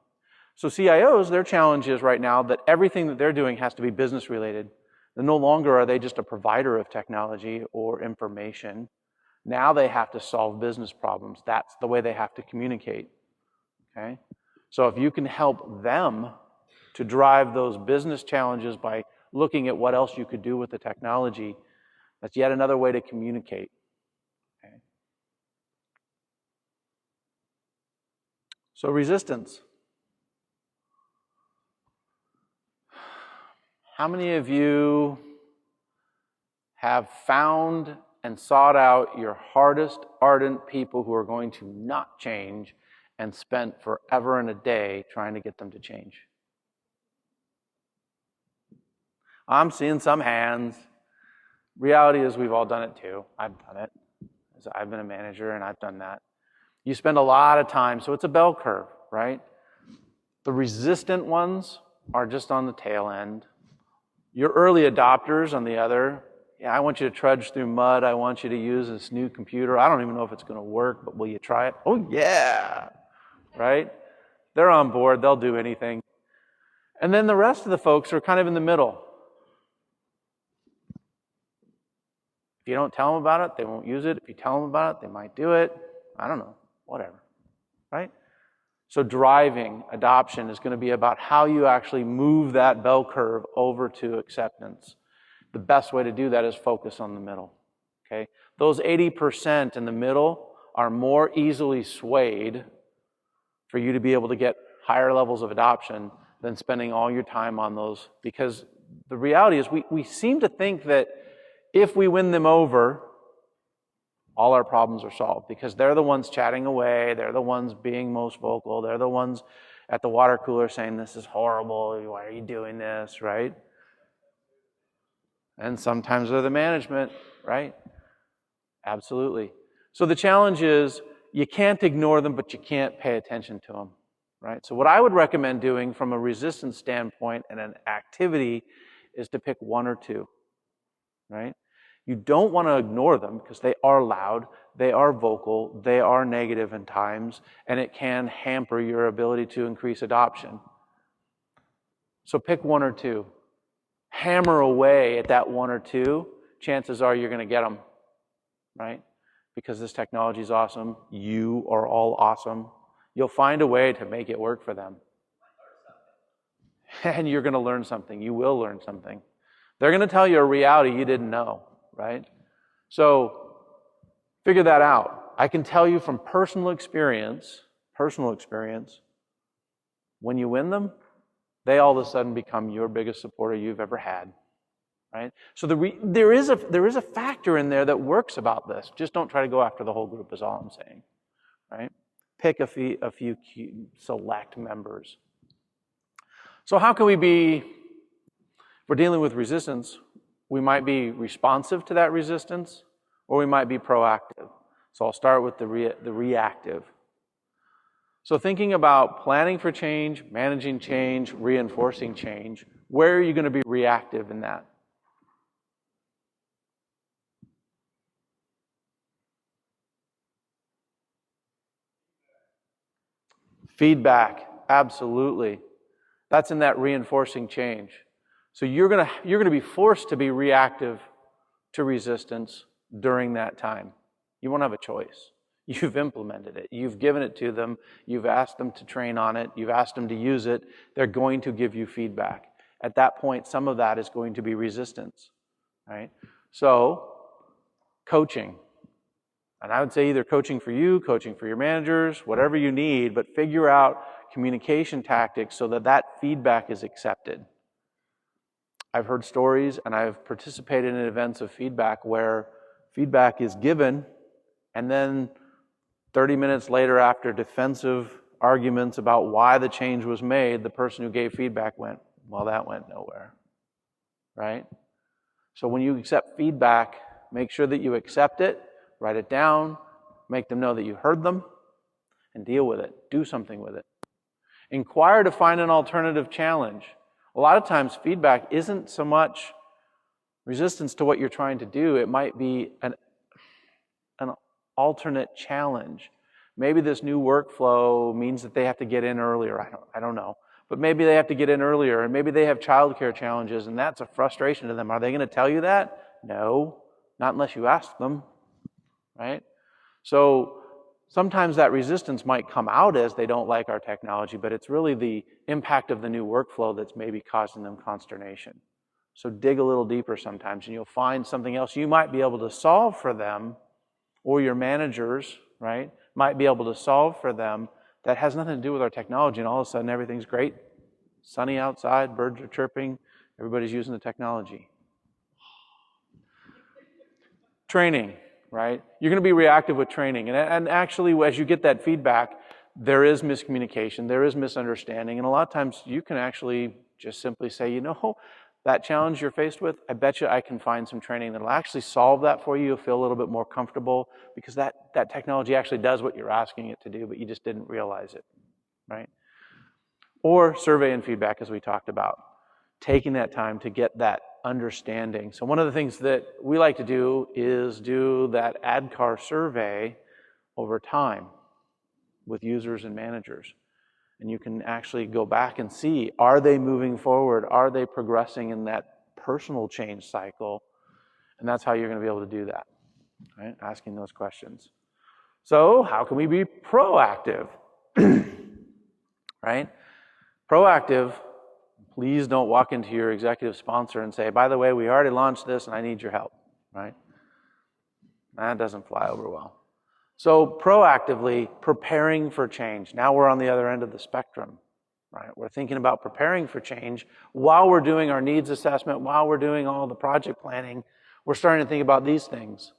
So CIOs, their challenge is right now that everything that they're doing has to be business related. And no longer are they just a provider of technology or information. Now they have to solve business problems. That's the way they have to communicate. Okay? So if you can help them to drive those business challenges by looking at what else you could do with the technology, that's yet another way to communicate. Okay? So resistance. How many of you have found and sought out your hardest, ardent people who are going to not change and spent forever and a day trying to get them to change? I'm seeing some hands. Reality is we've all done it too. I've done it. I've been a manager and I've done that. You spend a lot of time, so it's a bell curve, right? The resistant ones are just on the tail end. Your early adopters on the other, yeah, I want you to trudge through mud. I want you to use this new computer. I don't even know if it's going to work, but will you try it? Oh, yeah, right? They're on board. They'll do anything. And then the rest of the folks are kind of in the middle. If you don't tell them about it, they won't use it. If you tell them about it, they might do it. I don't know, whatever, right? So driving adoption is going to be about how you actually move that bell curve over to acceptance. The best way to do that is focus on the middle, okay? Those 80% in the middle are more easily swayed for you to be able to get higher levels of adoption than spending all your time on those. Because the reality is we seem to think that if we win them over, all our problems are solved because they're the ones chatting away, they're the ones being most vocal, they're the ones at the water cooler saying, this is horrible, why are you doing this, right? And sometimes they're the management, right? Absolutely. So the challenge is you can't ignore them, but you can't pay attention to them, right? So what I would recommend doing from a resistance standpoint and an activity is to pick one or two, right? You don't want to ignore them because they are loud, they are vocal, they are negative in times, and it can hamper your ability to increase adoption. So pick one or two. Hammer away at that one or two. Chances are you're going to get them, right? Because this technology is awesome. You are all awesome. You'll find a way to make it work for them. And you're going to learn something. You will learn something. They're going to tell you a reality you didn't know. Right? So figure that out. I can tell you from personal experience, when you win them, they all of a sudden become your biggest supporter you've ever had. right? So there is a factor in there that works about this. Just don't try to go after the whole group is all I'm saying, right? Pick a few key select members. So how can we be, if we're dealing with resistance, we might be responsive to that resistance, or we might be proactive. So I'll start with the reactive. So thinking about planning for change, managing change, reinforcing change, where are you going to be reactive in that? Feedback, absolutely. That's in that reinforcing change. So you're gonna be forced to be reactive to resistance during that time. You won't have a choice. You've implemented it. You've given it to them. You've asked them to train on it. You've asked them to use it. They're going to give you feedback. At that point, some of that is going to be resistance, right? So, coaching. And I would say either coaching for you, coaching for your managers, whatever you need, but figure out communication tactics so that that feedback is accepted. I've heard stories and I've participated in events of feedback where feedback is given and then 30 minutes later, after defensive arguments about why the change was made, the person who gave feedback went, well, that went nowhere, right? So when you accept feedback, make sure that you accept it, write it down, make them know that you heard them, and deal with it. Do something with it. Inquire to find an alternative challenge. A lot of times feedback isn't so much resistance to what you're trying to do. It might be an alternate challenge. Maybe this new workflow means that they have to get in earlier. I don't know. But maybe they have to get in earlier, and maybe they have childcare challenges, and that's a frustration to them. Are they going to tell you that? No, not unless you ask them, right? So sometimes that resistance might come out as they don't like our technology, but it's really the impact of the new workflow that's maybe causing them consternation. So dig a little deeper sometimes, and you'll find something else you might be able to solve for them, or your managers, right, might be able to solve for them that has nothing to do with our technology, and all of a sudden everything's great, sunny outside, birds are chirping, everybody's using the technology. Training, right? You're going to be reactive with training, and actually as you get that feedback, there is miscommunication, there is misunderstanding, and a lot of times you can actually just simply say, you know, that challenge you're faced with, I bet you I can find some training that'll actually solve that for you. You'll feel a little bit more comfortable because that technology actually does what you're asking it to do, but you just didn't realize it, right? Or survey and feedback, as we talked about. Taking that time to get that understanding. So one of the things that we like to do is do that ADKAR survey over time with users and managers. And you can actually go back and see, are they moving forward? Are they progressing in that personal change cycle? And that's how you're going to be able to do that, right? Asking those questions. So how can we be proactive? Right? Proactive, please don't walk into your executive sponsor and say, by the way, we already launched this and I need your help, right? That doesn't fly over well. So proactively preparing for change. Now we're on the other end of the spectrum, right? We're thinking about preparing for change while we're doing our needs assessment, while we're doing all the project planning. We're starting to think about these things.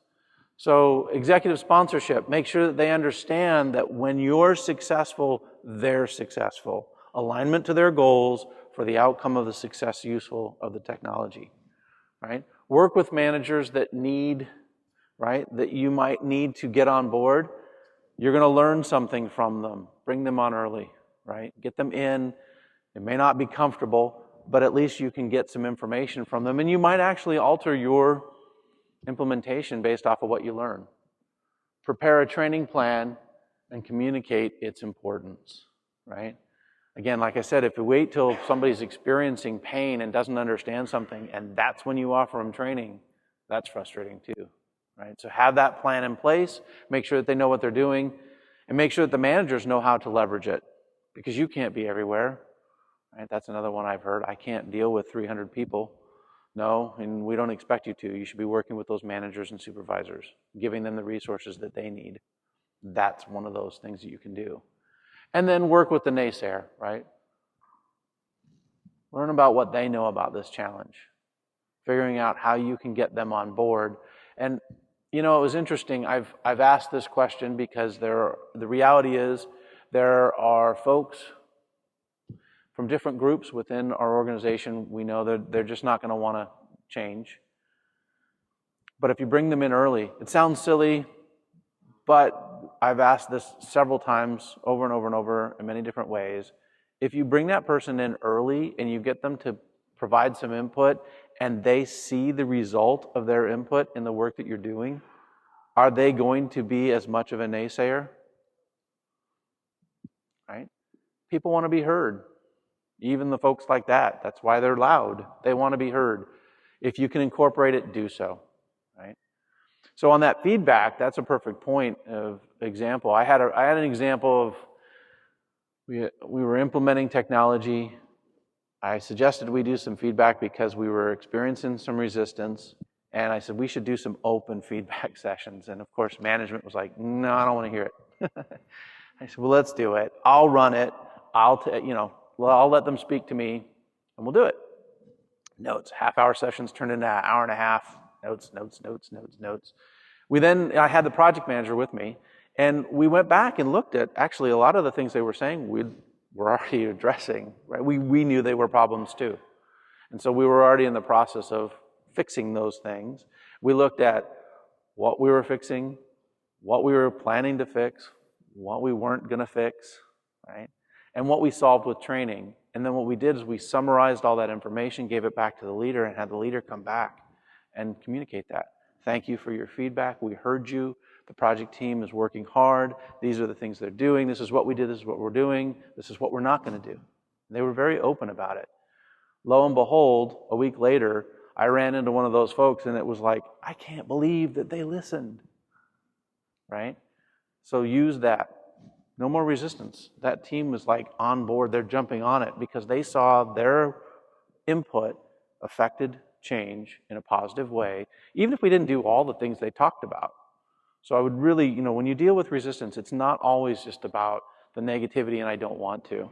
So executive sponsorship, make sure that they understand that when you're successful, they're successful. Alignment to their goals for the outcome of the success useful of the technology, right? Work with managers that need, right, that you might need to get on board. You're going to learn something from them. Bring them on early, right? Get them in. It may not be comfortable, but at least you can get some information from them, and you might actually alter your implementation based off of what you learn. Prepare a training plan and communicate its importance, right? Again, like I said, if you wait till somebody's experiencing pain and doesn't understand something, and that's when you offer them training, that's frustrating too, right? So have that plan in place, make sure that they know what they're doing, and make sure that the managers know how to leverage it, because you can't be everywhere, right? That's another one I've heard. I can't deal with 300 people. No, and we don't expect you to. You should be working with those managers and supervisors, giving them the resources that they need. That's one of those things that you can do. And then work with the naysayer, right? Learn about what they know about this challenge. figuring out how you can get them on board. And you know, it was interesting. I've asked this question because the reality is there are folks from different groups within our organization. We know that they're just not going to want to change. But if you bring them in early, it sounds silly, but I've asked this several times over and over and over in many different ways. If you bring that person in early and you get them to provide some input and they see the result of their input in the work that you're doing, are they going to be as much of a naysayer? Right? People want to be heard. Even the folks like that. That's why they're loud. They want to be heard. If you can incorporate it, do so. Right? So on that feedback, that's a perfect point of example. I had an example of we were implementing technology. I suggested we do some feedback because we were experiencing some resistance. And I said, we should do some open feedback sessions. And of course, management was like, no, I don't want to hear it. I said, well, let's do it. I'll run it. I'll let them speak to me and we'll do it. Notes, half-hour sessions turned into an hour and a half. Notes. I had the project manager with me, and we went back and looked at actually a lot of the things they were saying we're already addressing, right? We knew they were problems too. And so we were already in the process of fixing those things. We looked at what we were fixing, what we were planning to fix, what we weren't going to fix, right? And what we solved with training. And then what we did is we summarized all that information, gave it back to the leader, and had the leader come back and communicate that. Thank you for your feedback. We heard you. The project team is working hard. These are the things they're doing. This is what we did. This is what we're doing. This is what we're not going to do. And they were very open about it. Lo and behold, a week later, I ran into one of those folks, and it was like, I can't believe that they listened, right? So use that. No more resistance. That team was like on board. They're jumping on it because they saw their input affected change in a positive way, even if we didn't do all the things they talked about. So I would really, when you deal with resistance, it's not always just about the negativity and I don't want to.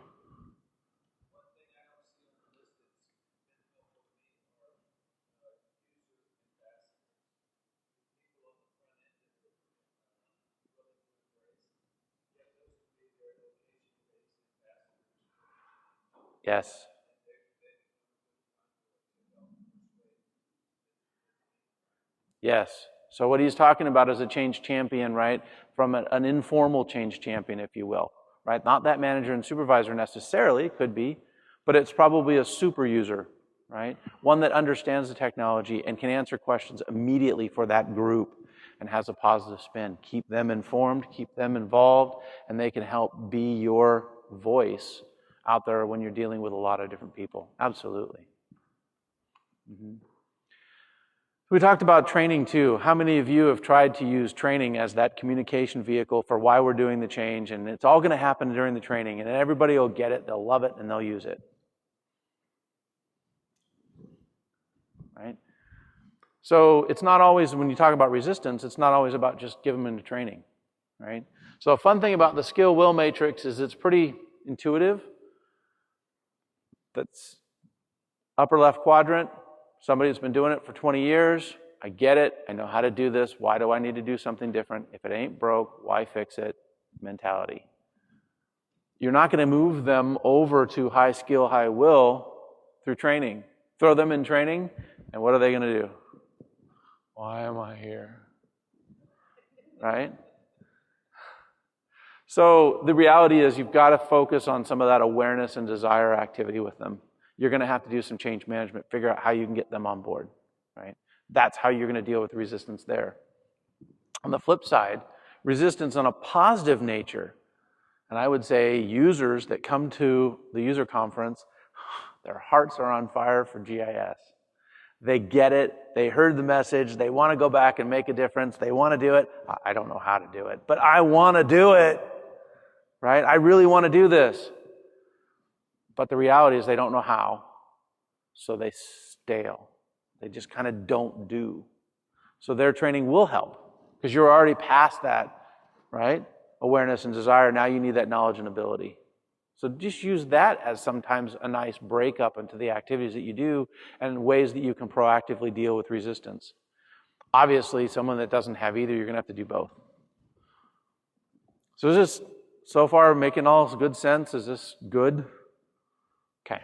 Yes. Yes. So what he's talking about is a change champion, right? From an informal change champion, if you will, right? Not that manager and supervisor necessarily, could be, but it's probably a super user, right? One that understands the technology and can answer questions immediately for that group and has a positive spin. Keep them informed, keep them involved, and they can help be your voice out there when you're dealing with a lot of different people. Absolutely. Mm-hmm. We talked about training too. How many of you have tried to use training as that communication vehicle for why we're doing the change? And it's all going to happen during the training, and everybody will get it, they'll love it, and they'll use it. Right? So it's not always, when you talk about resistance, it's not always about just give them into training. Right? So a fun thing about the skill-will matrix is it's pretty intuitive. That's upper left quadrant. Somebody that's been doing it for 20 years, I get it, I know how to do this, why do I need to do something different? If it ain't broke, why fix it? Mentality. You're not going to move them over to high skill, high will through training. Throw them in training, and what are they going to do? Why am I here? Right? So the reality is you've got to focus on some of that awareness and desire activity with them. You're going to have to do some change management, figure out how you can get them on board, right? That's how you're going to deal with resistance there. On the flip side, resistance on a positive nature, and I would say users that come to the user conference, their hearts are on fire for GIS. They get it, they heard the message, they want to go back and make a difference, they want to do it. I don't know how to do it, but I want to do it, right? I really want to do this. But the reality is they don't know how, so they stale. They just kind of don't do. So their training will help, because you're already past that, right? Awareness and desire. Now you need that knowledge and ability. So just use that as sometimes a nice breakup into the activities that you do and ways that you can proactively deal with resistance. Obviously, someone that doesn't have either, you're going to have to do both. So is this so far making all good sense? Is this good? Okay.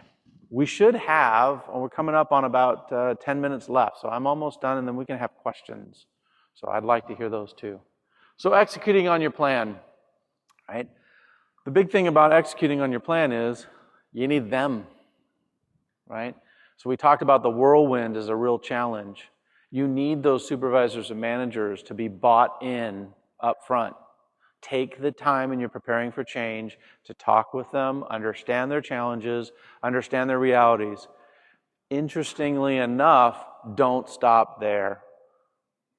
We should have, we're coming up on about 10 minutes left, so I'm almost done, and then we can have questions. So I'd like to hear those too. So executing on your plan, right? The big thing about executing on your plan is you need them, right? So we talked about the whirlwind as a real challenge. You need those supervisors and managers to be bought in up front. Take the time when you're preparing for change to talk with them, understand their challenges, understand their realities. Interestingly enough, don't stop there.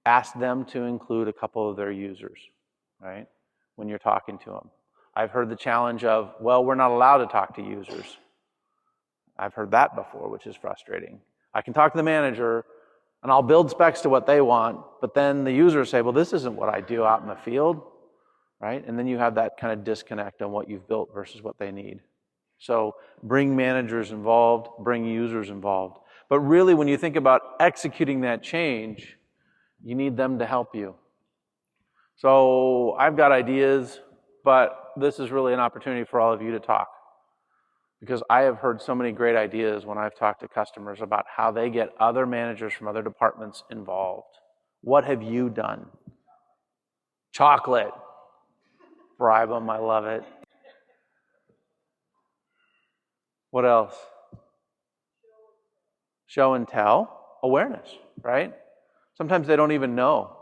Ask them to include a couple of their users, right, when you're talking to them. I've heard the challenge of, well, we're not allowed to talk to users. I've heard that before, which is frustrating. I can talk to the manager, and I'll build specs to what they want, but then the users say, well, this isn't what I do out in the field. Right? And then you have that kind of disconnect on what you've built versus what they need. So bring managers involved, bring users involved. But really, when you think about executing that change, you need them to help you. So I've got ideas, but this is really an opportunity for all of you to talk. Because I have heard so many great ideas when I've talked to customers about how they get other managers from other departments involved. What have you done? Chocolate. Bribe them, I love it. What else? Show and tell. Awareness, right? Sometimes they don't even know.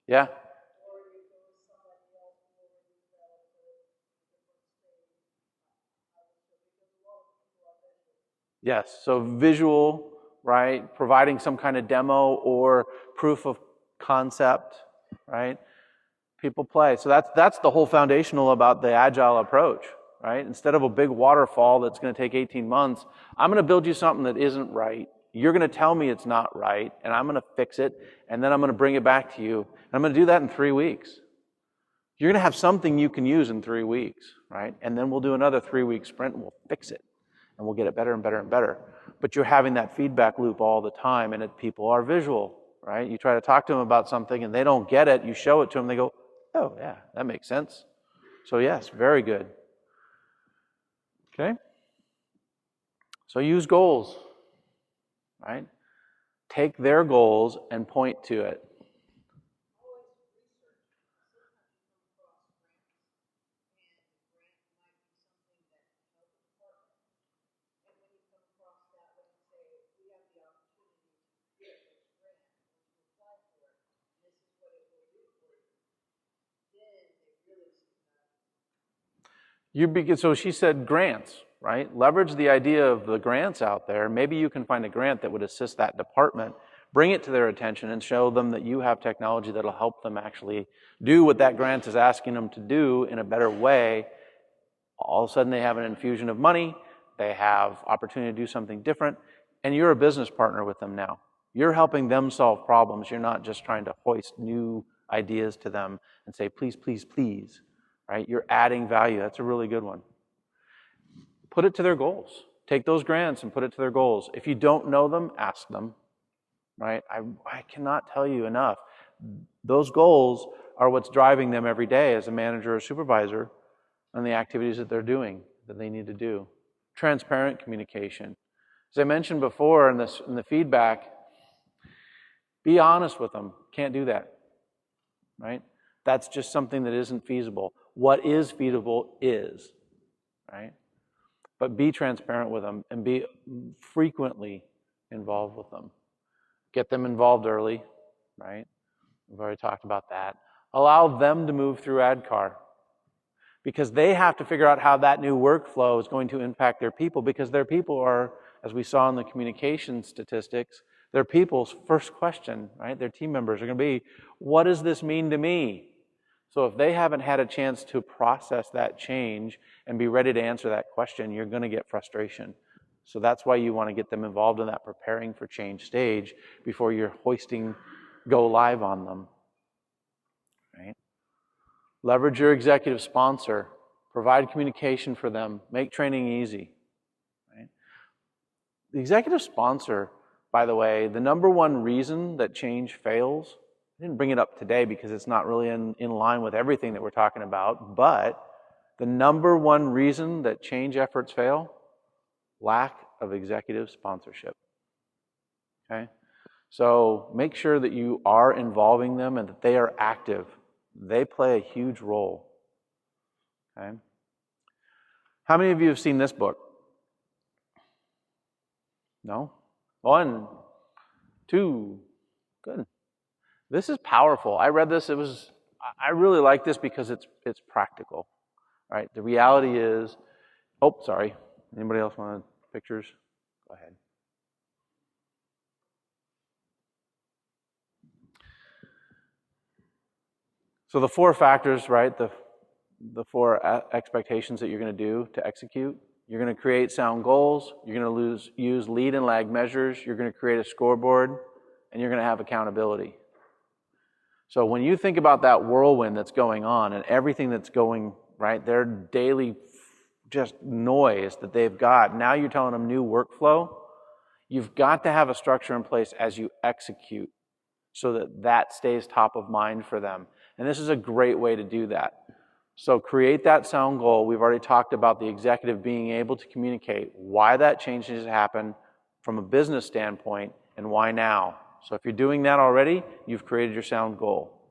Yeah. Yes, so visual, right? Providing some kind of demo or proof of concept, right? People play. So that's the whole foundational about the agile approach, right? Instead of a big waterfall that's going to take 18 months, I'm going to build you something that isn't right. You're going to tell me it's not right, and I'm going to fix it, and then I'm going to bring it back to you. And I'm going to do that in 3 weeks. You're going to have something you can use in 3 weeks, right? And then we'll do another 3-week sprint, and we'll fix it. And we'll get it better and better and better. But you're having that feedback loop all the time, and people are visual, right? You try to talk to them about something, and they don't get it. You show it to them, they go, oh, yeah, that makes sense. So yes, very good. Okay? So use goals, right? Take their goals and point to it. So she said grants, right? Leverage the idea of the grants out there. Maybe you can find a grant that would assist that department, bring it to their attention and show them that you have technology that'll help them actually do what that grant is asking them to do in a better way. All of a sudden they have an infusion of money, they have opportunity to do something different, and you're a business partner with them now. You're helping them solve problems. You're not just trying to hoist new ideas to them and say, please, please, please. Right? You're adding value. That's a really good one. Put it to their goals. Take those grants and put it to their goals. If you don't know them, ask them. Right? I cannot tell you enough. Those goals are what's driving them every day as a manager or supervisor on the activities that they're doing, that they need to do. Transparent communication. As I mentioned before in the feedback, be honest with them. Can't do that. Right? That's just something that isn't feasible. What is feasible is, right? But be transparent with them and be frequently involved with them. Get them involved early, right? We've already talked about that. Allow them to move through ADCAR because they have to figure out how that new workflow is going to impact their people because their people are, as we saw in the communication statistics, their people's first question, right? Their team members are going to be, what does this mean to me? So if they haven't had a chance to process that change and be ready to answer that question, you're going to get frustration. So that's why you want to get them involved in that preparing for change stage before you're hoisting go live on them. Right? Leverage your executive sponsor. Provide communication for them. Make training easy. Right? The executive sponsor, by the way, the number one reason that change fails, I didn't bring it up today because it's not really in line with everything that we're talking about, but the number one reason that change efforts fail, lack of executive sponsorship. Okay? So make sure that you are involving them and that they are active. They play a huge role. Okay? How many of you have seen this book? No? 1, 2, good. This is powerful. I read this, I really like this because it's practical. Right? The reality is, oh, sorry. Anybody else want pictures? Go ahead. So the 4 factors, right? The 4 expectations that you're going to do to execute. You're going to create sound goals. You're going to use lead and lag measures. You're going to create a scoreboard, and you're going to have accountability. So when you think about that whirlwind that's going on and everything that's going, right, their daily just noise that they've got, now you're telling them new workflow, you've got to have a structure in place as you execute so that that stays top of mind for them. And this is a great way to do that. So create that sound goal. We've already talked about the executive being able to communicate why that change has happened from a business standpoint and why now. So if you're doing that already, you've created your sound goal.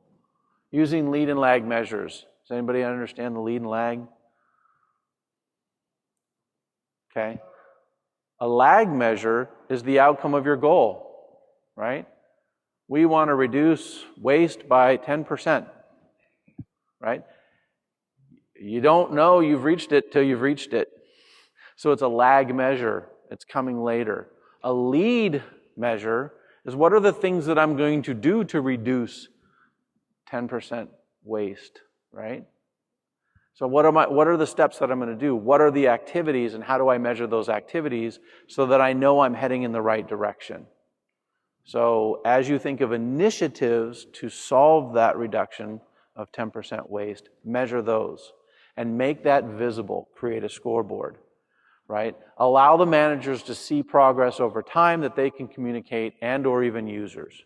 Using lead and lag measures. Does anybody understand the lead and lag? Okay. A lag measure is the outcome of your goal, right? We want to reduce waste by 10%, right? You don't know you've reached it till you've reached it. So it's a lag measure. It's coming later. A lead measure is what are the things that I'm going to do to reduce 10% waste, right? So what are the steps that I'm going to do? What are the activities and how do I measure those activities so that I know I'm heading in the right direction? So as you think of initiatives to solve that reduction of 10% waste, measure those and make that visible. Create a scoreboard, right? Allow the managers to see progress over time that they can communicate and or even users,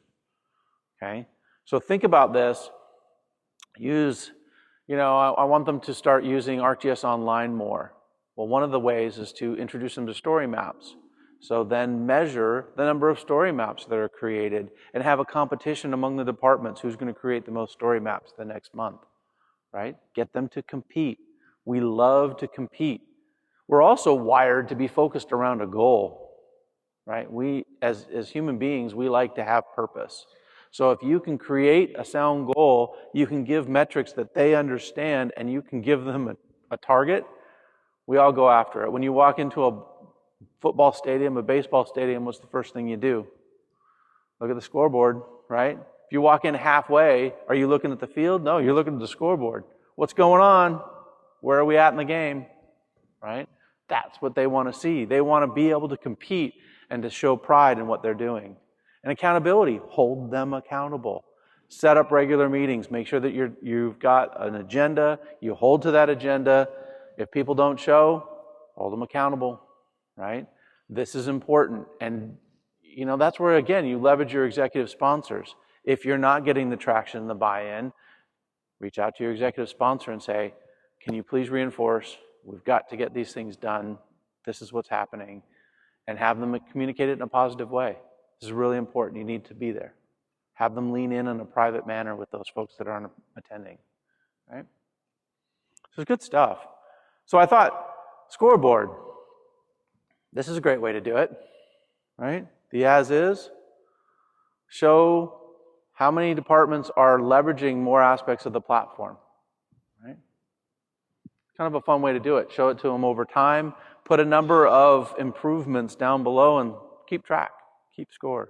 okay? So think about this. I want them to start using ArcGIS Online more. Well, one of the ways is to introduce them to story maps. So then measure the number of story maps that are created and have a competition among the departments who's going to create the most story maps the next month, right? Get them to compete. We love to compete. We're also wired to be focused around a goal, right? We, as human beings, we like to have purpose. So if you can create a sound goal, you can give metrics that they understand and you can give them a target, we all go after it. When you walk into a football stadium, a baseball stadium, what's the first thing you do? Look at the scoreboard, right? If you walk in halfway, are you looking at the field? No, you're looking at the scoreboard. What's going on? Where are we at in the game? Right? That's what they want to see. They want to be able to compete and to show pride in what they're doing. And accountability, hold them accountable. Set up regular meetings. Make sure that you've got an agenda. You hold to that agenda. If people don't show, hold them accountable, right? This is important. And, that's where, again, you leverage your executive sponsors. If you're not getting the traction, the buy-in, reach out to your executive sponsor and say, can you please reinforce? We've got to get these things done. This is what's happening. And have them communicate it in a positive way. This is really important. You need to be there. Have them lean in a private manner with those folks that aren't attending. Right? So it's good stuff. So I thought, scoreboard. This is a great way to do it. Right? The as is. Show how many departments are leveraging more aspects of the platform. Right? Kind of a fun way to do it. Show it to them over time. Put a number of improvements down below and keep track. Keep score.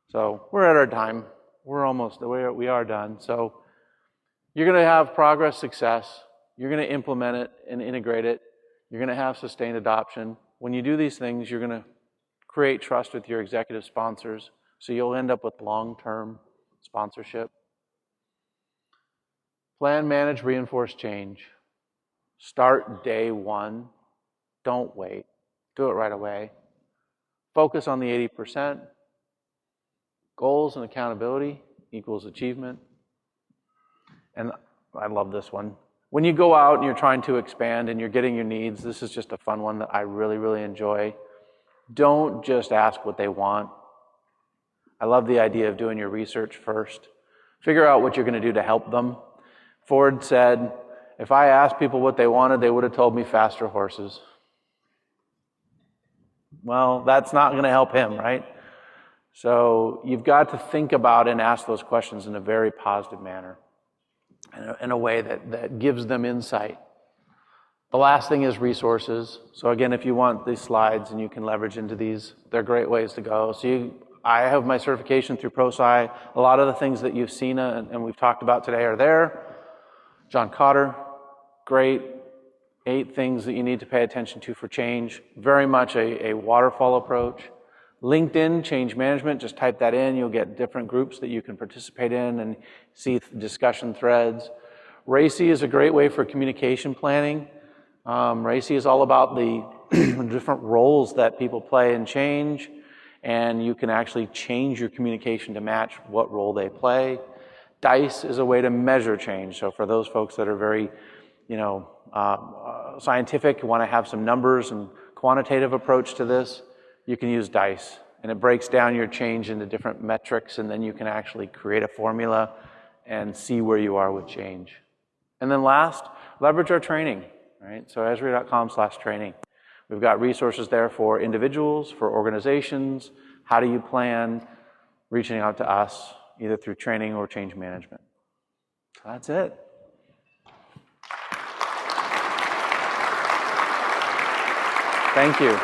So we're at our time. We're almost, we are done. So You're going to have progress, success. You're going to implement it and integrate it. You're going to have sustained adoption. When you do these things, you're going to create trust with your executive sponsors, so you'll end up with long-term sponsorship. Plan, manage, reinforce change. Start day one. Don't wait. Do it right away. Focus on the 80%. Goals and accountability equals achievement. And I love this one. When you go out and you're trying to expand and you're getting your needs, this is just a fun one that I really, really enjoy. Don't just ask what they want. I love the idea of doing your research first. Figure out what you're going to do to help them. Ford said, if I asked people what they wanted, they would have told me faster horses. Well, that's not going to help him, right? So you've got to think about and ask those questions in a very positive manner, in a way that gives them insight. The last thing is resources. So again, if you want these slides and you can leverage into these, they're great ways to go. So I have my certification through ProSci. A lot of the things that you've seen and we've talked about today are there. John Cotter, great. 8 things that you need to pay attention to for change. Very much a waterfall approach. LinkedIn, change management, just type that in. You'll get different groups that you can participate in and see discussion threads. RACI is a great way for communication planning. RACI is all about the different roles that people play in change, and you can actually change your communication to match what role they play. GIS is a way to measure change. So for those folks that are very, scientific, want to have some numbers and quantitative approach to this, you can use GIS. And it breaks down your change into different metrics, and then you can actually create a formula and see where you are with change. And then last, leverage our training, right? So esri.com/training. We've got resources there for individuals, for organizations. How do you plan reaching out to us, either through training or change management? So that's it. Thank you.